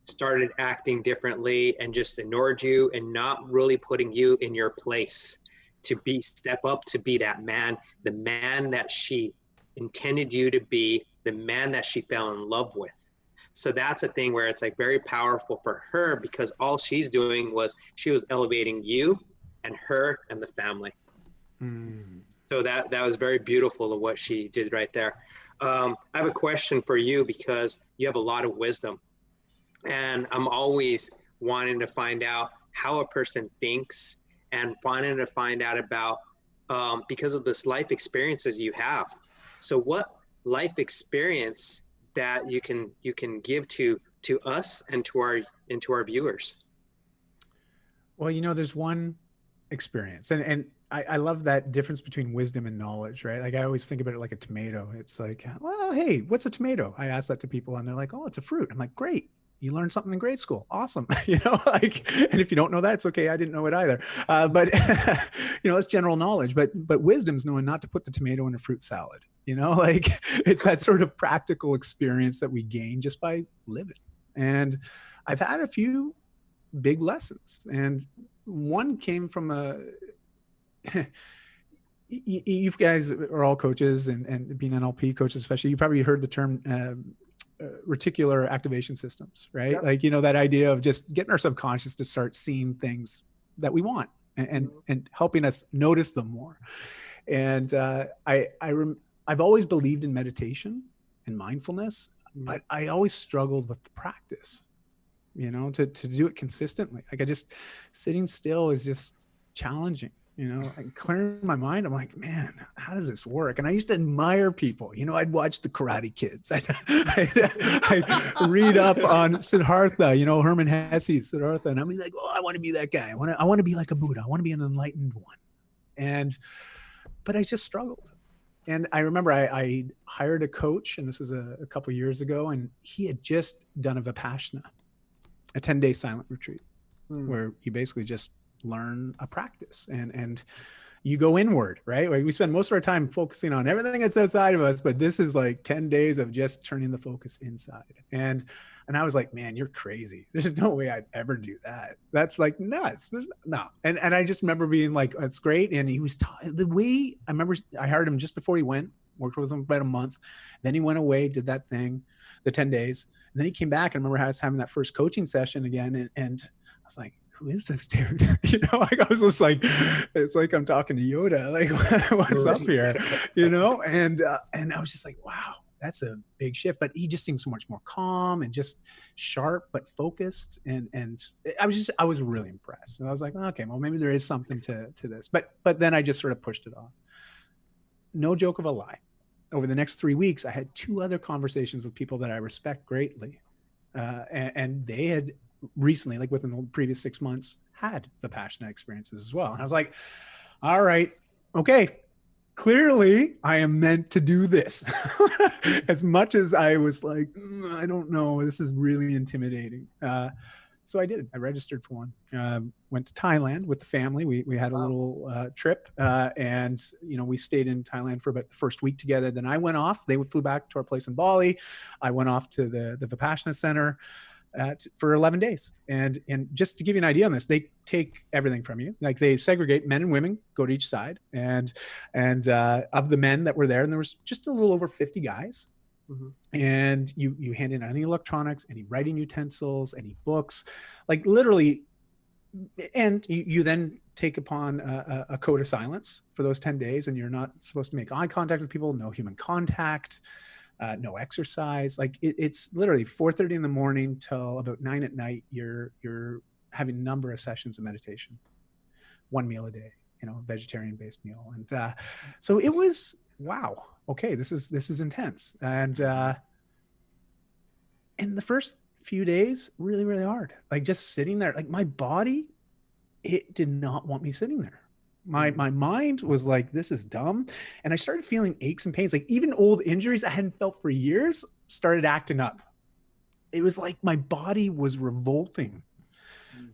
started acting differently and just ignored you and not really putting you in your place to step up to be that man, the man that she intended you to be, the man that she fell in love with. So that's a thing where it's like very powerful for her, because all she's doing she was elevating you and her and the family. So that was very beautiful of what she did right there. I have a question for you, because you have a lot of wisdom, and I'm always wanting to find out how a person thinks and wanting to find out about, because of this life experiences you have. So what life experience that you can give to us and to our viewers? Well, there's one experience, and I love that difference between wisdom and knowledge, right? Like, I always think about it like a tomato. It's like, well, hey, what's a tomato? I ask that to people, and they're like, oh, it's a fruit. I'm like, great. You learned something in grade school. Awesome. And if you don't know that, it's okay. I didn't know it either. But it's general knowledge, but wisdom's knowing not to put the tomato in a fruit salad, it's that sort of practical experience that we gain just by living. And I've had a few big lessons, and one came from you guys are all coaches, and being NLP coaches, especially, you probably heard the term, reticular activation systems, right? Yep. Like, that idea of just getting our subconscious to start seeing things that we want and helping us notice them more. And I've always believed in meditation and mindfulness, but I always struggled with the practice, to do it consistently. Like, sitting still is just challenging. Clearing my mind, I'm like, man, how does this work? And I used to admire people. I'd watch the Karate Kids. I'd read up on Siddhartha, Herman Hesse's Siddhartha, and I'm like, oh, I want to be that guy. I want to be like a Buddha. I want to be an enlightened one. But I just struggled. And I remember I hired a coach, and this is a couple of years ago, and he had just done a Vipassana, a 10-day silent retreat, where you basically just learn a practice and you go inward, right? Like, we spend most of our time focusing on everything that's outside of us, but this is like 10 days of just turning the focus inside. And I was like, man, you're crazy. There's no way I'd ever do that. That's like nuts. No. And I just remember being like, that's great. And he was the way I remember, I hired him just before he went, worked with him about a month. Then he went away, did that thing, the 10 days. And then he came back, and I remember I was having that first coaching session again. And I was like, who is this dude? Like, I was just like, it's like I'm talking to Yoda. Like, what's up here? And I was just like, wow, that's a big shift. But he just seemed so much more calm and just sharp, but focused. And I was really impressed. And I was like, okay, well, maybe there is something to this. But then I just sort of pushed it off. No joke of a lie. Over the next 3 weeks, I had 2 other conversations with people that I respect greatly. And they had recently, like within the previous 6 months, had Vipassana experiences as well. And I was like, all right, okay, clearly I am meant to do this. As much as I was like, I don't know, this is really intimidating. So I did. I registered for one. Went to Thailand with the family. We had a little trip, and we stayed in Thailand for about the first week together. Then I went off. They flew back to our place in Bali. I went off to the Vipassana Center for 11 days. And just to give you an idea on this, they take everything from you. Like, they segregate men and women, go to each side. And of the men that were there, and there was just a little over 50 guys, And you hand in any electronics, any writing utensils, any books, like literally. And you then take upon a code of silence for those 10 days, and you're not supposed to make eye contact with people, no human contact, no exercise. Like it's literally 4:30 in the morning till about 9 at night. You're having a number of sessions of meditation, one meal a day, vegetarian based meal. And so it was, wow, okay, this is intense. And in the first few days, really, really hard. Like just sitting there, like my body, it did not want me sitting there. My mind was like, this is dumb. And I started feeling aches and pains, like even old injuries I hadn't felt for years started acting up. It was like my body was revolting,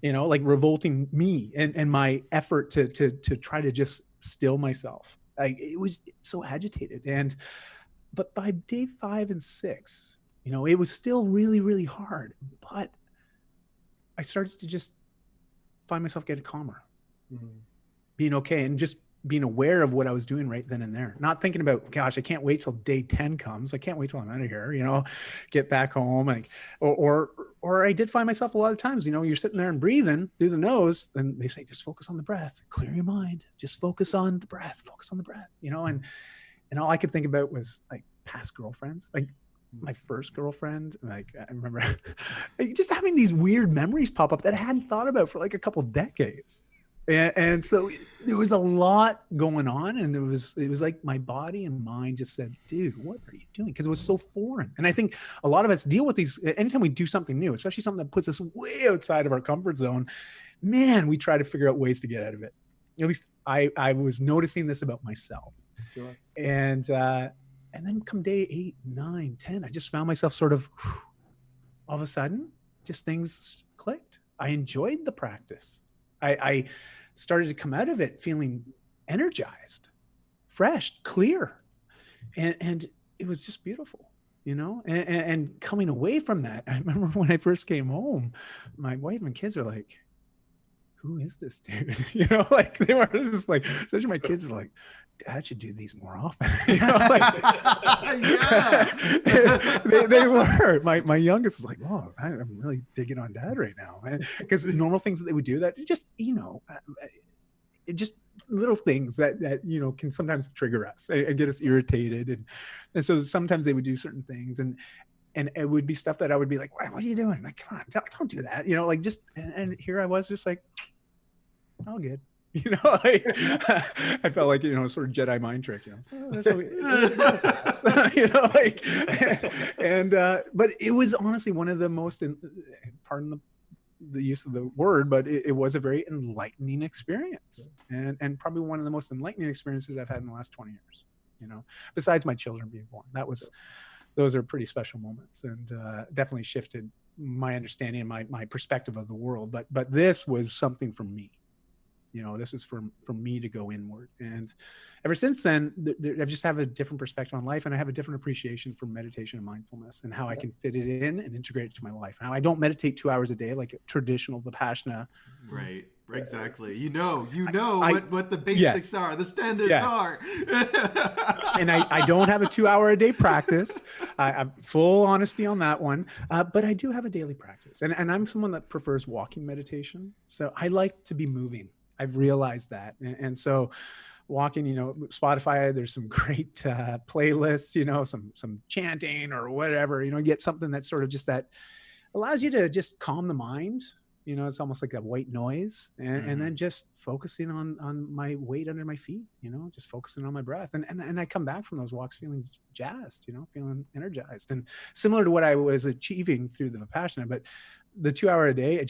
like revolting me and my effort to try to just still myself. It was so agitated. But by day 5 and 6, it was still really, really hard, but I started to just find myself getting calmer, being okay, and just being aware of what I was doing right then and there. Not thinking about, gosh, I can't wait till day 10 comes. I can't wait till I'm out of here, get back home. Or I did find myself a lot of times, you're sitting there and breathing through the nose, and they say, just focus on the breath, clear your mind, just focus on the breath, and all I could think about was like past girlfriends, like my first girlfriend. Like I remember just having these weird memories pop up that I hadn't thought about for like a couple decades. And so there was a lot going on, and it was like my body and mind just said, dude, what are you doing? Because it was so foreign. And I think a lot of us deal with these anytime we do something new, especially something that puts us way outside of our comfort zone. Man, we try to figure out ways to get out of it. At least I was noticing this about myself. Sure. And then come day 8, 9, 10, I just found myself sort of all of a sudden, just things clicked. I enjoyed the practice. I started to come out of it feeling energized, fresh, clear. And it was just beautiful, and coming away from that, I remember when I first came home, my wife and kids are like, who is this dude? Like they were just like, especially my kids are like, Dad should do these more often. They were. My youngest is like, oh, I'm really digging on Dad right now, man. Because the normal things that they would do that just, just little things that can sometimes trigger us and get us irritated. And so sometimes they would do certain things, and it would be stuff that I would be like, what are you doing? Like, come on, don't do that. And here I was just like, all good. Like I felt like, sort of Jedi mind trick, so that's how but it was honestly one of the most, pardon the use of the word, but it was a very enlightening experience, and probably one of the most enlightening experiences I've had in the last 20 years, besides my children being born. Those are pretty special moments, and definitely shifted my understanding and my perspective of the world. But this was something for me. This is for me to go inward. And ever since then, I just have a different perspective on life, and I have a different appreciation for meditation and mindfulness and how I can fit it in and integrate it to my life. Now, I don't meditate 2 hours a day like a traditional Vipassana. Right. Exactly. What the basics are, the standards are. And I don't have a 2 hour a day practice. I'm full honesty on that one. But I do have a daily practice. And I'm someone that prefers walking meditation. So I like to be moving. I've realized that. And so walking, Spotify, there's some great playlists, some chanting or whatever, get something that's sort of just that allows you to just calm the mind. It's almost like a white noise, and then just focusing on my weight under my feet, just focusing on my breath. And I come back from those walks feeling jazzed, feeling energized, and similar to what I was achieving through the Vipassana. But the 2 hour a day,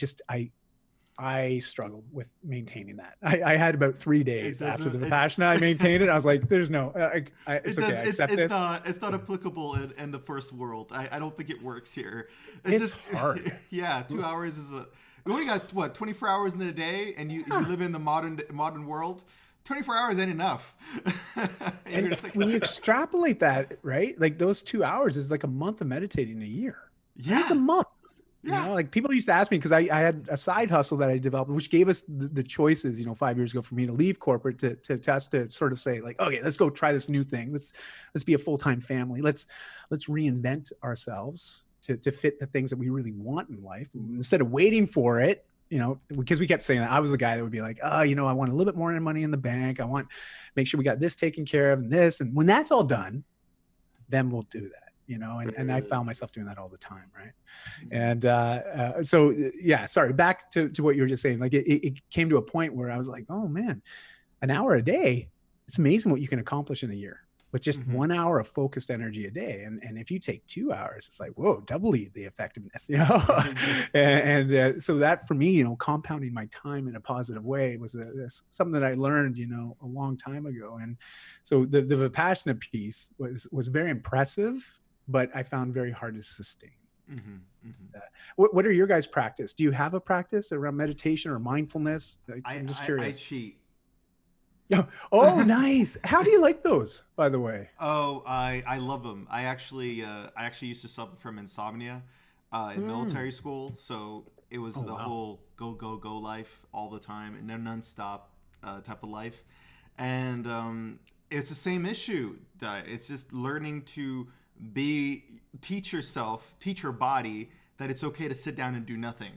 I struggled with maintaining that. I had about 3 days after the Vipassana. I maintained it. I was like, there's no, it's okay. I accept this. It's not applicable in the first world. I don't think it works here. It's just hard. Yeah. 2 hours is we only got 24 hours in a day, and you live in the modern world. 24 hours ain't enough. And when you extrapolate that, right? Like those 2 hours is like a month of meditating a year. Yeah. It's a month. You know, like people used to ask me, because I had a side hustle that I developed, which gave us the choices, 5 years ago, for me to leave corporate to us to sort of say like, okay, let's go try this new thing. Let's be a full-time family. Let's reinvent ourselves to fit the things that we really want in life, instead of waiting for it. Because we kept saying that. I was the guy that would be like, I want a little bit more money in the bank. I want make sure we got this taken care of and this. And when that's all done, then we'll do that. And I found myself doing that all the time. Right. And sorry, back to what you were just saying. Like it came to a point where I was like, oh man, an hour a day, it's amazing what you can accomplish in a year with just 1 hour of focused energy a day. And if you take 2 hours, it's like, whoa, double the effectiveness, and so that for me, compounding my time in a positive way was something that I learned, a long time ago. And so the Vipassana piece was very impressive, but I found very hard to sustain. What are your guys' practice? Do you have a practice around meditation or mindfulness? I'm just curious. I cheat. Oh, nice. How do you like those, by the way? Oh, I love them. I actually used to suffer from insomnia in military school, so it was whole go life all the time, and no nonstop type of life. And it's the same issue. It's just learning to teach your body that it's okay to sit down and do nothing.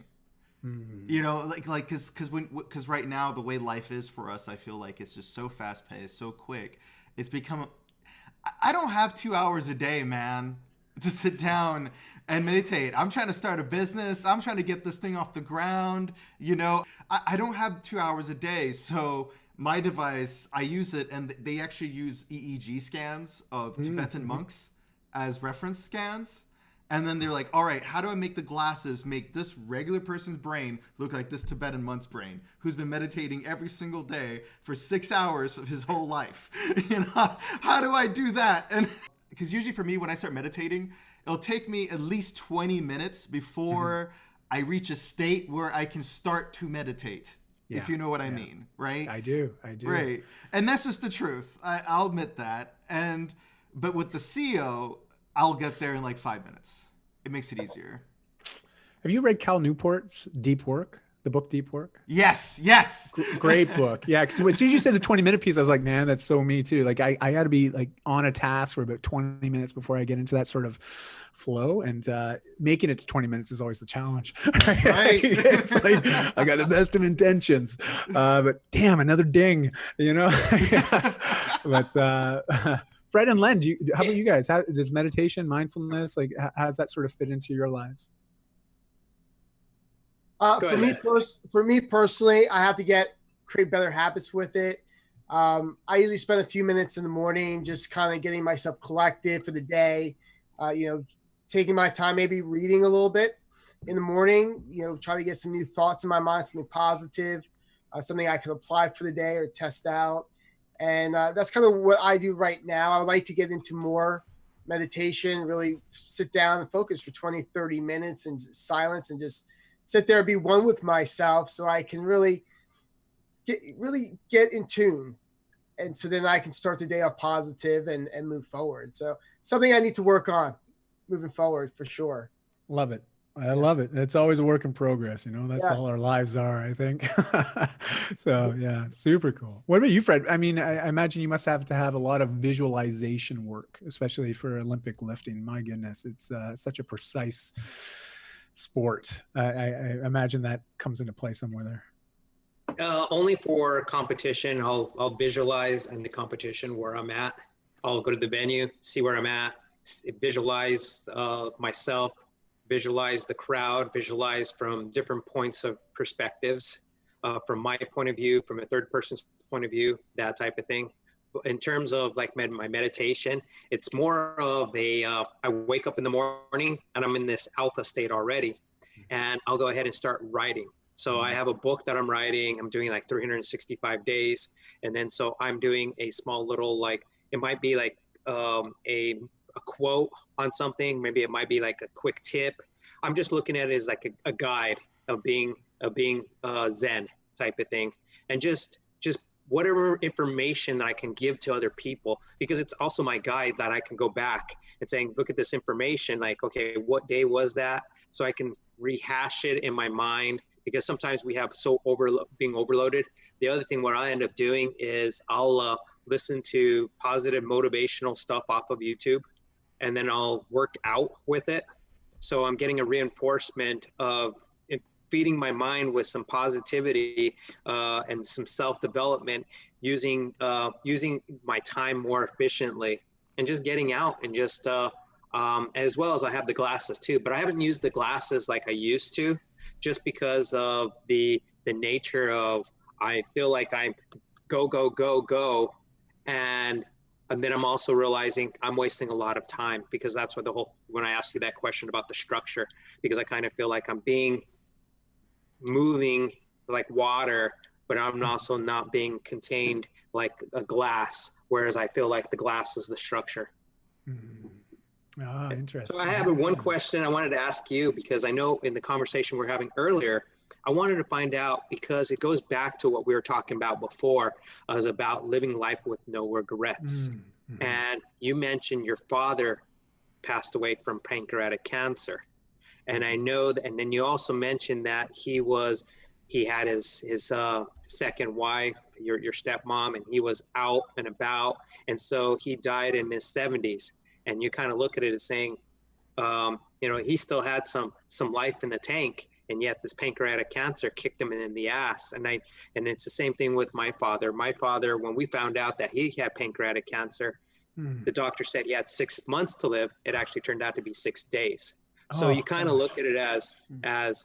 Because right now the way life is for us, I feel like it's just so fast paced, so quick. It's become. I don't have 2 hours a day, man, to sit down and meditate. I'm trying to start a business. I'm trying to get this thing off the ground. I don't have 2 hours a day, so my device, I use it, and they actually use EEG scans of Tibetan monks as reference scans. And then they're like, all right, how do I make the glasses make this regular person's brain look like this Tibetan monk's brain, who's been meditating every single day for 6 hours of his whole life? How do I do that? And because usually for me, when I start meditating, it'll take me at least 20 minutes before I reach a state where I can start to meditate. Yeah, if you know what I mean, right? I do. Right. And that's just the truth. I'll admit that. But with the CEO, I'll get there in like 5 minutes. It makes it easier. Have you read Cal Newport's Deep Work, the book Deep Work? Yes. Great book. Yeah. As soon as you said the 20-minute piece, I was like, man, that's so me too. Like I got to be like on a task for about 20 minutes before I get into that sort of flow, and making it to 20 minutes is always the challenge. Right. It's like, I got the best of intentions, but damn, another ding, But, Fred and Len, how about you guys? How is meditation, mindfulness, like how does that sort of fit into your lives? For me personally, I have to create better habits with it. I usually spend a few minutes in the morning just kind of getting myself collected for the day. Taking my time, maybe reading a little bit in the morning. Try to get some new thoughts in my mind, something positive, something I can apply for the day or test out. And that's kind of what I do right now. I would like to get into more meditation, really sit down and focus for 20, 30 minutes in silence and just sit there and be one with myself so I can really get in tune. And so then I can start the day off positive and move forward. So something I need to work on moving forward for sure. Love it. I love it. It's always a work in progress. That's all our lives are, I think. So yeah, super cool. What about you, Fred? I mean, I imagine you must have to have a lot of visualization work, especially for Olympic lifting. My goodness, it's such a precise sport. I imagine that comes into play somewhere there. Only for competition. I'll visualize in the competition where I'm at. I'll go to the venue, see where I'm at, visualize myself, visualize the crowd, visualize from different points of perspectives, from my point of view, from a third person's point of view, that type of thing. In terms of like my meditation, it's more of I wake up in the morning and I'm in this alpha state already, and I'll go ahead and start writing. So I have a book that I'm writing. I'm doing like 365 days. And then so I'm doing a small little, like, it might be like a quote on something. Maybe it might be like a quick tip. I'm just looking at it as like a guide of being Zen type of thing. And just whatever information that I can give to other people, because it's also my guide that I can go back and saying, look at this information, like, okay, what day was that? So I can rehash it in my mind, because sometimes we have being overloaded. The other thing, what I end up doing is I'll listen to positive motivational stuff off of YouTube, and then I'll work out with it. So I'm getting a reinforcement of feeding my mind with some positivity and some self-development, using my time more efficiently, and just getting out, and just as well as I have the glasses too, but I haven't used the glasses like I used to, just because of the nature of, I feel like I'm go, and then I'm also realizing I'm wasting a lot of time, because that's what when I asked you that question about the structure, because I kind of feel like I'm moving like water, but I'm also not being contained like a glass, whereas I feel like the glass is the structure. Oh, interesting. So I have one question I wanted to ask you, because I know in the conversation we're having earlier, I wanted to find out, because it goes back to what we were talking about before, is about living life with no regrets. And you mentioned your father passed away from pancreatic cancer. And I know that, and then you also mentioned that he had his second wife, your stepmom, and he was out and about. And so he died in his 70s. And you kind of look at it as saying, he still had some life in the tank, and yet this pancreatic cancer kicked him in the ass. And it's the same thing with my father. My father, when we found out that he had pancreatic cancer, the doctor said he had 6 months to live. It actually turned out to be 6 days. So you kind of look at it as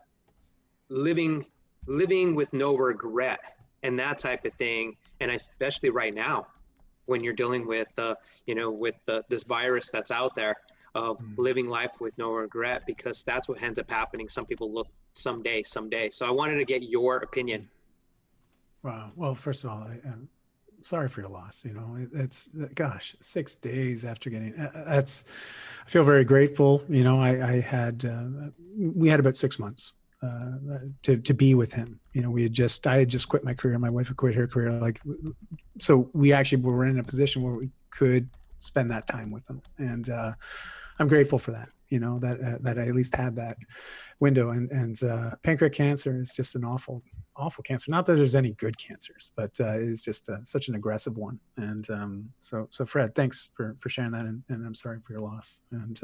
living with no regret and that type of thing. And especially right now, when you're dealing with this virus that's out there, of living life with no regret, because that's what ends up happening. Some people look someday. So I wanted to get your opinion. Wow. Well, first of all, I'm sorry for your loss. It's, gosh, 6 days after getting, I feel very grateful. I had, we had about 6 months to be with him. I had just quit my career. My wife had quit her career. So we actually were in a position where we could spend that time with him. And I'm grateful for that, that I at least had that window. And pancreatic cancer is just an awful cancer. Not that there's any good cancers, but it's just such an aggressive one. And so Fred, thanks for sharing that. And I'm sorry for your loss. And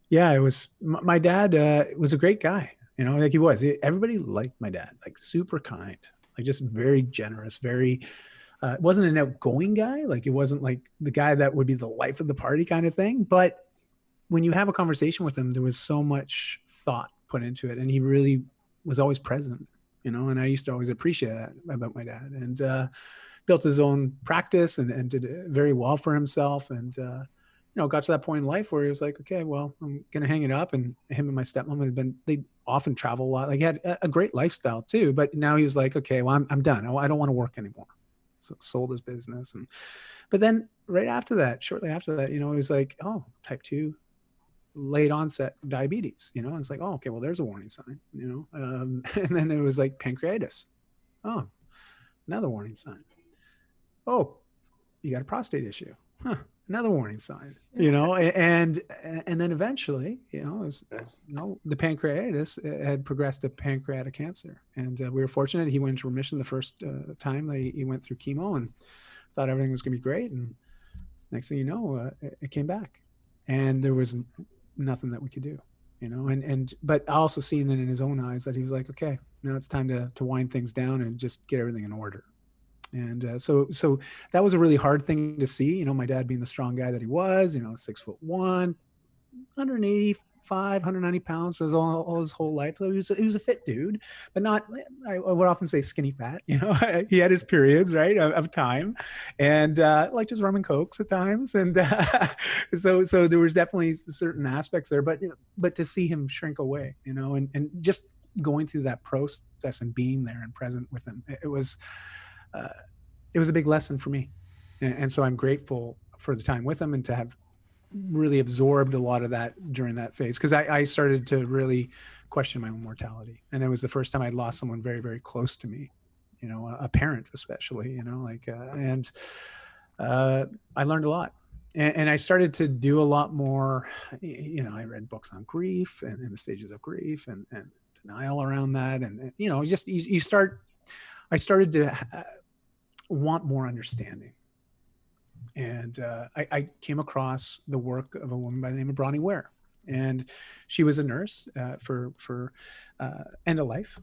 it was, my dad was a great guy, like he was. Everybody liked my dad, like super kind, like just very generous, very, wasn't an outgoing guy. Like it wasn't like the guy that would be the life of the party kind of thing. But when you have a conversation with him, there was so much thought put into it, and he really was always present, and I used to always appreciate that about my dad. And built his own practice and did it very well for himself. And got to that point in life where he was like, okay, well, I'm going to hang it up. And him and my stepmom they often travel a lot. Like he had a great lifestyle too, but now he was like, okay, well, I'm done. I don't want to work anymore. So sold his business. But then shortly after that, it was like, oh, type 2 late onset diabetes, it's like, oh, okay, well, there's a warning sign, and then it was like pancreatitis. Oh, another warning sign. Oh, you got a prostate issue. Huh. Another warning sign, and then eventually, it was, the pancreatitis had progressed to pancreatic cancer. And we were fortunate. He went into remission the first time he went through chemo, and thought everything was going to be great. And next thing you know, it came back, and there was nothing that we could do, but I also seen it in his own eyes that he was like, okay, now it's time to wind things down and just get everything in order. And so that was a really hard thing to see, my dad being the strong guy that he was, 6'1", 185, 190 pounds all his whole life. So he was a fit dude, but not, I would often say skinny fat, he had his periods, right, of time, and like just rum and cokes at times. And so there was definitely certain aspects there, but to see him shrink away, and just going through that process and being there and present with him, it was a big lesson for me. And so I'm grateful for the time with him, and to have really absorbed a lot of that during that phase, because I started to really question my own mortality. And it was the first time I'd lost someone very, very close to me, a parent especially, and I learned a lot. And I started to do a lot more, I read books on grief and the stages of grief and denial around that. And just, I started to want more understanding. And I came across the work of a woman by the name of Bronnie Ware. And she was a nurse for end of life.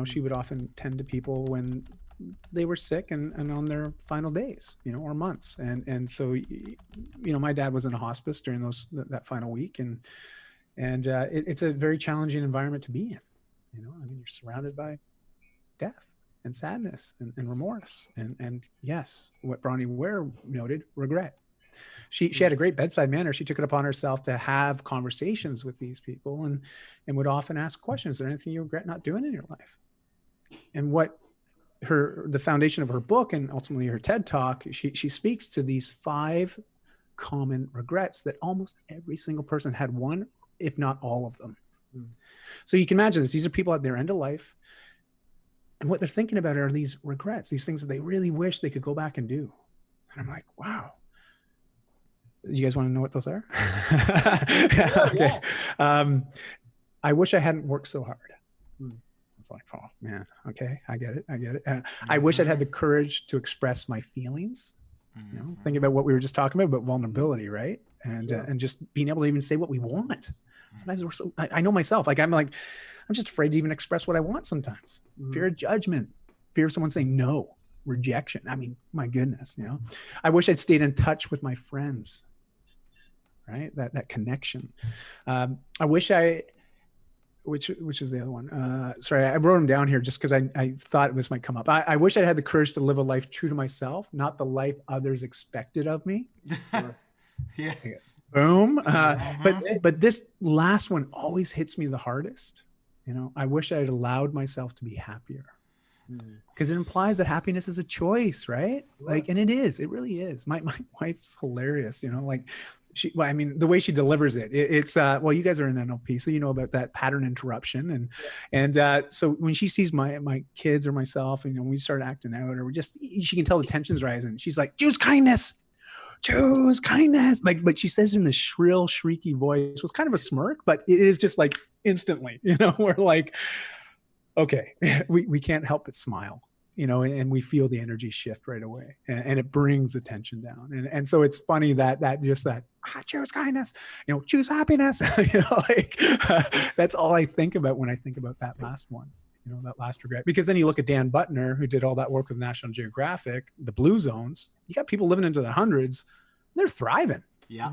She would often tend to people when they were sick and on their final days, or months. And so, my dad was in a hospice during that final week. And it's a very challenging environment to be in. You're surrounded by death and sadness and remorse. And yes, what Bronnie Ware noted, regret. She had a great bedside manner. She took it upon herself to have conversations with these people and would often ask questions. Is there anything you regret not doing in your life? And what the foundation of her book and ultimately her TED Talk, she speaks to these 5 common regrets that almost every single person had one, if not all of them. So you can imagine this. These are people at their end of life. And what they're thinking about are these regrets, these things that they really wish they could go back and do. And I'm like, wow. You guys want to know what those are? Okay. Yeah. I wish I hadn't worked so hard. It's like, oh man, okay, I get it. I wish I'd had the courage to express my feelings. Thinking about what we were just talking about vulnerability, right? And just being able to even say what we want. Sometimes we're so, I know myself, I'm just afraid to even express what I want sometimes. Fear of judgment, fear of someone saying no, rejection. My goodness, I wish I'd stayed in touch with my friends, right? That connection. I wish which is the other one? Sorry, I wrote them down here just because I thought this might come up. I wish I had the courage to live a life true to myself, not the life others expected of me. Yeah. Boom. But this last one always hits me the hardest. I wish I had allowed myself to be happier. Because it implies that happiness is a choice, right? And it is. It really is. My wife's hilarious. The way she delivers it's you guys are in NLP, so you know about that pattern interruption, and so when she sees my kids or myself, and we start acting out, or she can tell the tension's rising. She's like, choose kindness. But she says in this shrill, shrieky voice, was kind of a smirk, but it is just like instantly, we're like, okay, we can't help but smile, and we feel the energy shift right away, and it brings the tension down. And so it's funny that choose kindness, choose happiness, that's all I think about when I think about that last one, that last regret. Because then you look at Dan Buttner, who did all that work with National Geographic, the blue zones, you got people living into the hundreds, they're thriving. Yeah.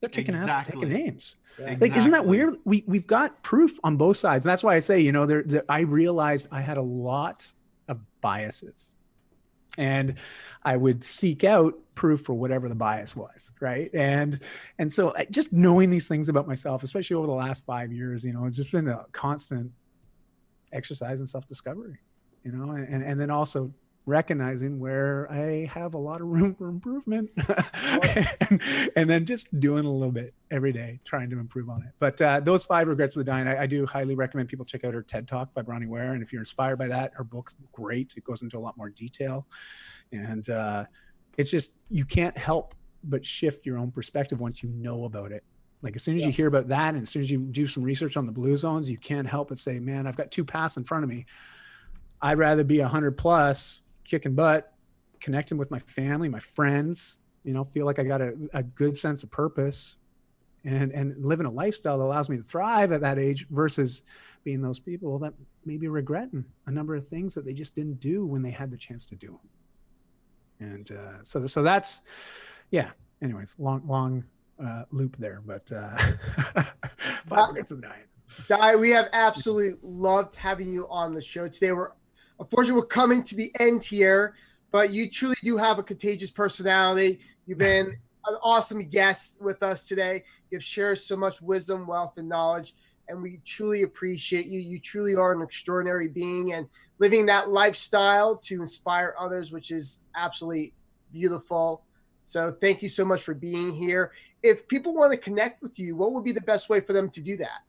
They're kicking ass, taking names. Yeah. Isn't that weird? We've got proof on both sides. And that's why I say, I realized I had a lot of biases, and I would seek out proof for whatever the bias was. Right. And so just knowing these things about myself, especially over the last 5 years, it's just been a constant exercise in self-discovery, and then also recognizing where I have a lot of room for improvement and then just doing a little bit every day, trying to improve on it. But those 5 regrets of the dying, I do highly recommend people check out her TED Talk by Bronnie Ware. And if you're inspired by that, her book's great. It goes into a lot more detail. And it's just, you can't help but shift your own perspective once you know about it. As soon as you hear about that, and as soon as you do some research on the blue zones, you can't help but say, man, I've got 2 paths in front of me. I'd rather be 100 plus, kicking butt, connecting with my family, my friends, feel like I got a good sense of purpose and living a lifestyle that allows me to thrive at that age, versus being those people that maybe regretting a number of things that they just didn't do when they had the chance to do. And so that's, anyways, long loop there, but 5 regrets of the dying. Dai, we have absolutely loved having you on the show today. Unfortunately, we're coming to the end here, but you truly do have a contagious personality. You've been an awesome guest with us today. You've shared so much wisdom, wealth, and knowledge, and we truly appreciate you. You truly are an extraordinary being, and living that lifestyle to inspire others, which is absolutely beautiful. So thank you so much for being here. If people want to connect with you, what would be the best way for them to do that?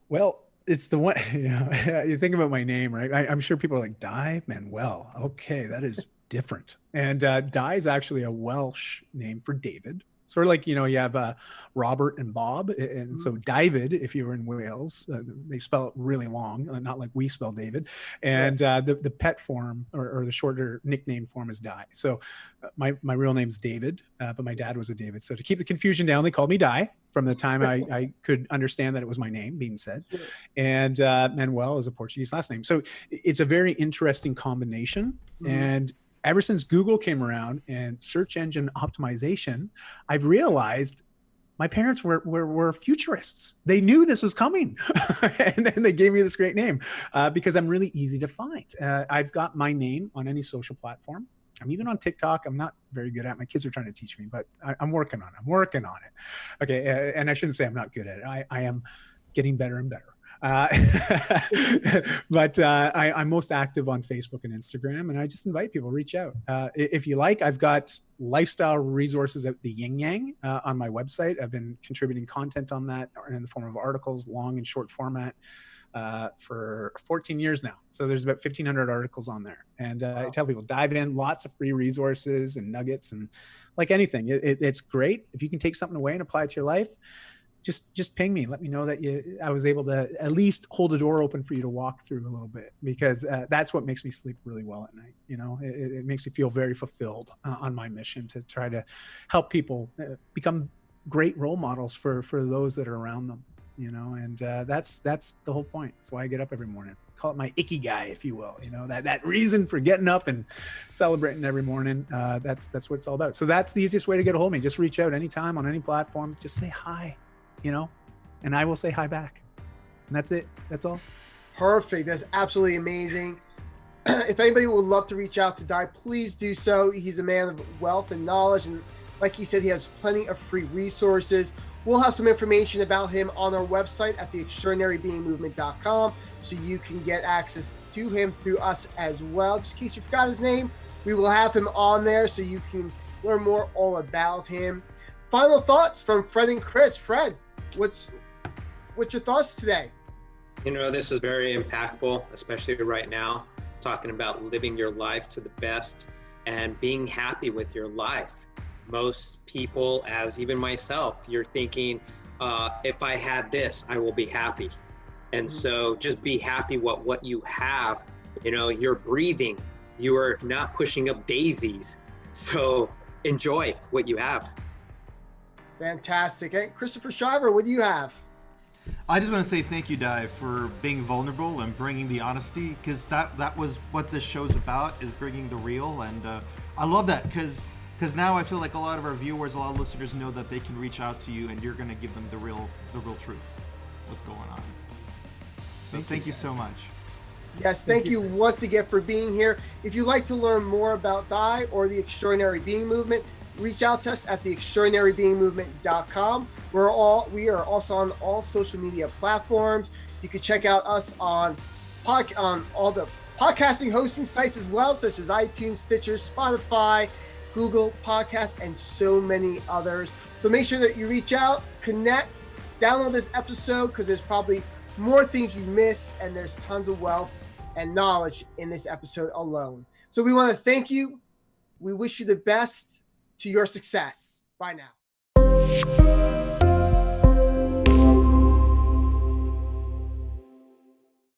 Well, it's the one, you think about my name, right? I'm sure people are like, Dai Manuel. Okay, that is different. And Dai is actually a Welsh name for David. Sort of like, you have Robert and Bob. And so David, if you were in Wales, they spell it really long, not like we spell David. And the pet form or the shorter nickname form is Dai. So my real name's David, but my dad was a David. So to keep the confusion down, they called me Dai from the time I could understand that it was my name being said. And Manuel is a Portuguese last name. So it's a very interesting combination. And ever since Google came around and search engine optimization, I've realized my parents were futurists. They knew this was coming. And then they gave me this great name because I'm really easy to find. I've got my name on any social platform. I'm even on TikTok. I'm not very good at it. My kids are trying to teach me, but I'm working on it. Okay. And I shouldn't say I'm not good at it. I am getting better and better. But I'm most active on Facebook and Instagram, and I just invite people to reach out. If you like, I've got lifestyle resources at the Yin Yang on my website. I've been contributing content on that in the form of articles, long and short format, for 14 years now. So there's about 1,500 articles on there. And I tell people, dive in, lots of free resources and nuggets. And like anything, it's great. If you can take something away and apply it to your life, just ping me. Let me know that I was able to at least hold a door open for you to walk through a little bit, because that's what makes me sleep really well at night. It makes me feel very fulfilled on my mission to try to help people become great role models for those that are around them. And that's the whole point. That's why I get up every morning. Call it my ikigai, if you will. That reason for getting up and celebrating every morning. That's what it's all about. So that's the easiest way to get a hold of me. Just reach out anytime on any platform. Just say hi. And I will say hi back. And that's it. That's all. Perfect. That's absolutely amazing. If anybody would love to reach out to Dai, please do so. He's a man of wealth and knowledge. And like he said, he has plenty of free resources. We'll have some information about him on our website at theextraordinarybeingmovement.com, so you can get access to him through us as well. Just in case you forgot his name, we will have him on there so you can learn more all about him. Final thoughts from Fred and Chris. Fred, what's your thoughts today? This is very impactful, especially right now, talking about living your life to the best and being happy with your life. Most people, as even myself, you're thinking, if I had this, I will be happy. And so just be happy with what you have. You're breathing, you are not pushing up daisies. So enjoy what you have. Fantastic. Hey, Christopher Shiver, what do you have? I just want to say thank you, Dai, for being vulnerable and bringing the honesty, because that was what this show's about, is bringing the real. And I love that, because now I feel like a lot of our viewers, a lot of listeners know that they can reach out to you and you're going to give them the real truth, what's going on. So thank you so much. Yes, thank you once again for being here. If you'd like to learn more about Dai or the Extraordinary Being Movement, reach out to us at theextraordinarybeingmovement.com. We are also on all social media platforms. You can check out us on all the podcasting hosting sites as well, such as iTunes, Stitcher, Spotify, Google Podcasts, and so many others. So make sure that you reach out, connect, download this episode, because there's probably more things you miss, and there's tons of wealth and knowledge in this episode alone. So we want to thank you. We wish you the best to your success. Bye now.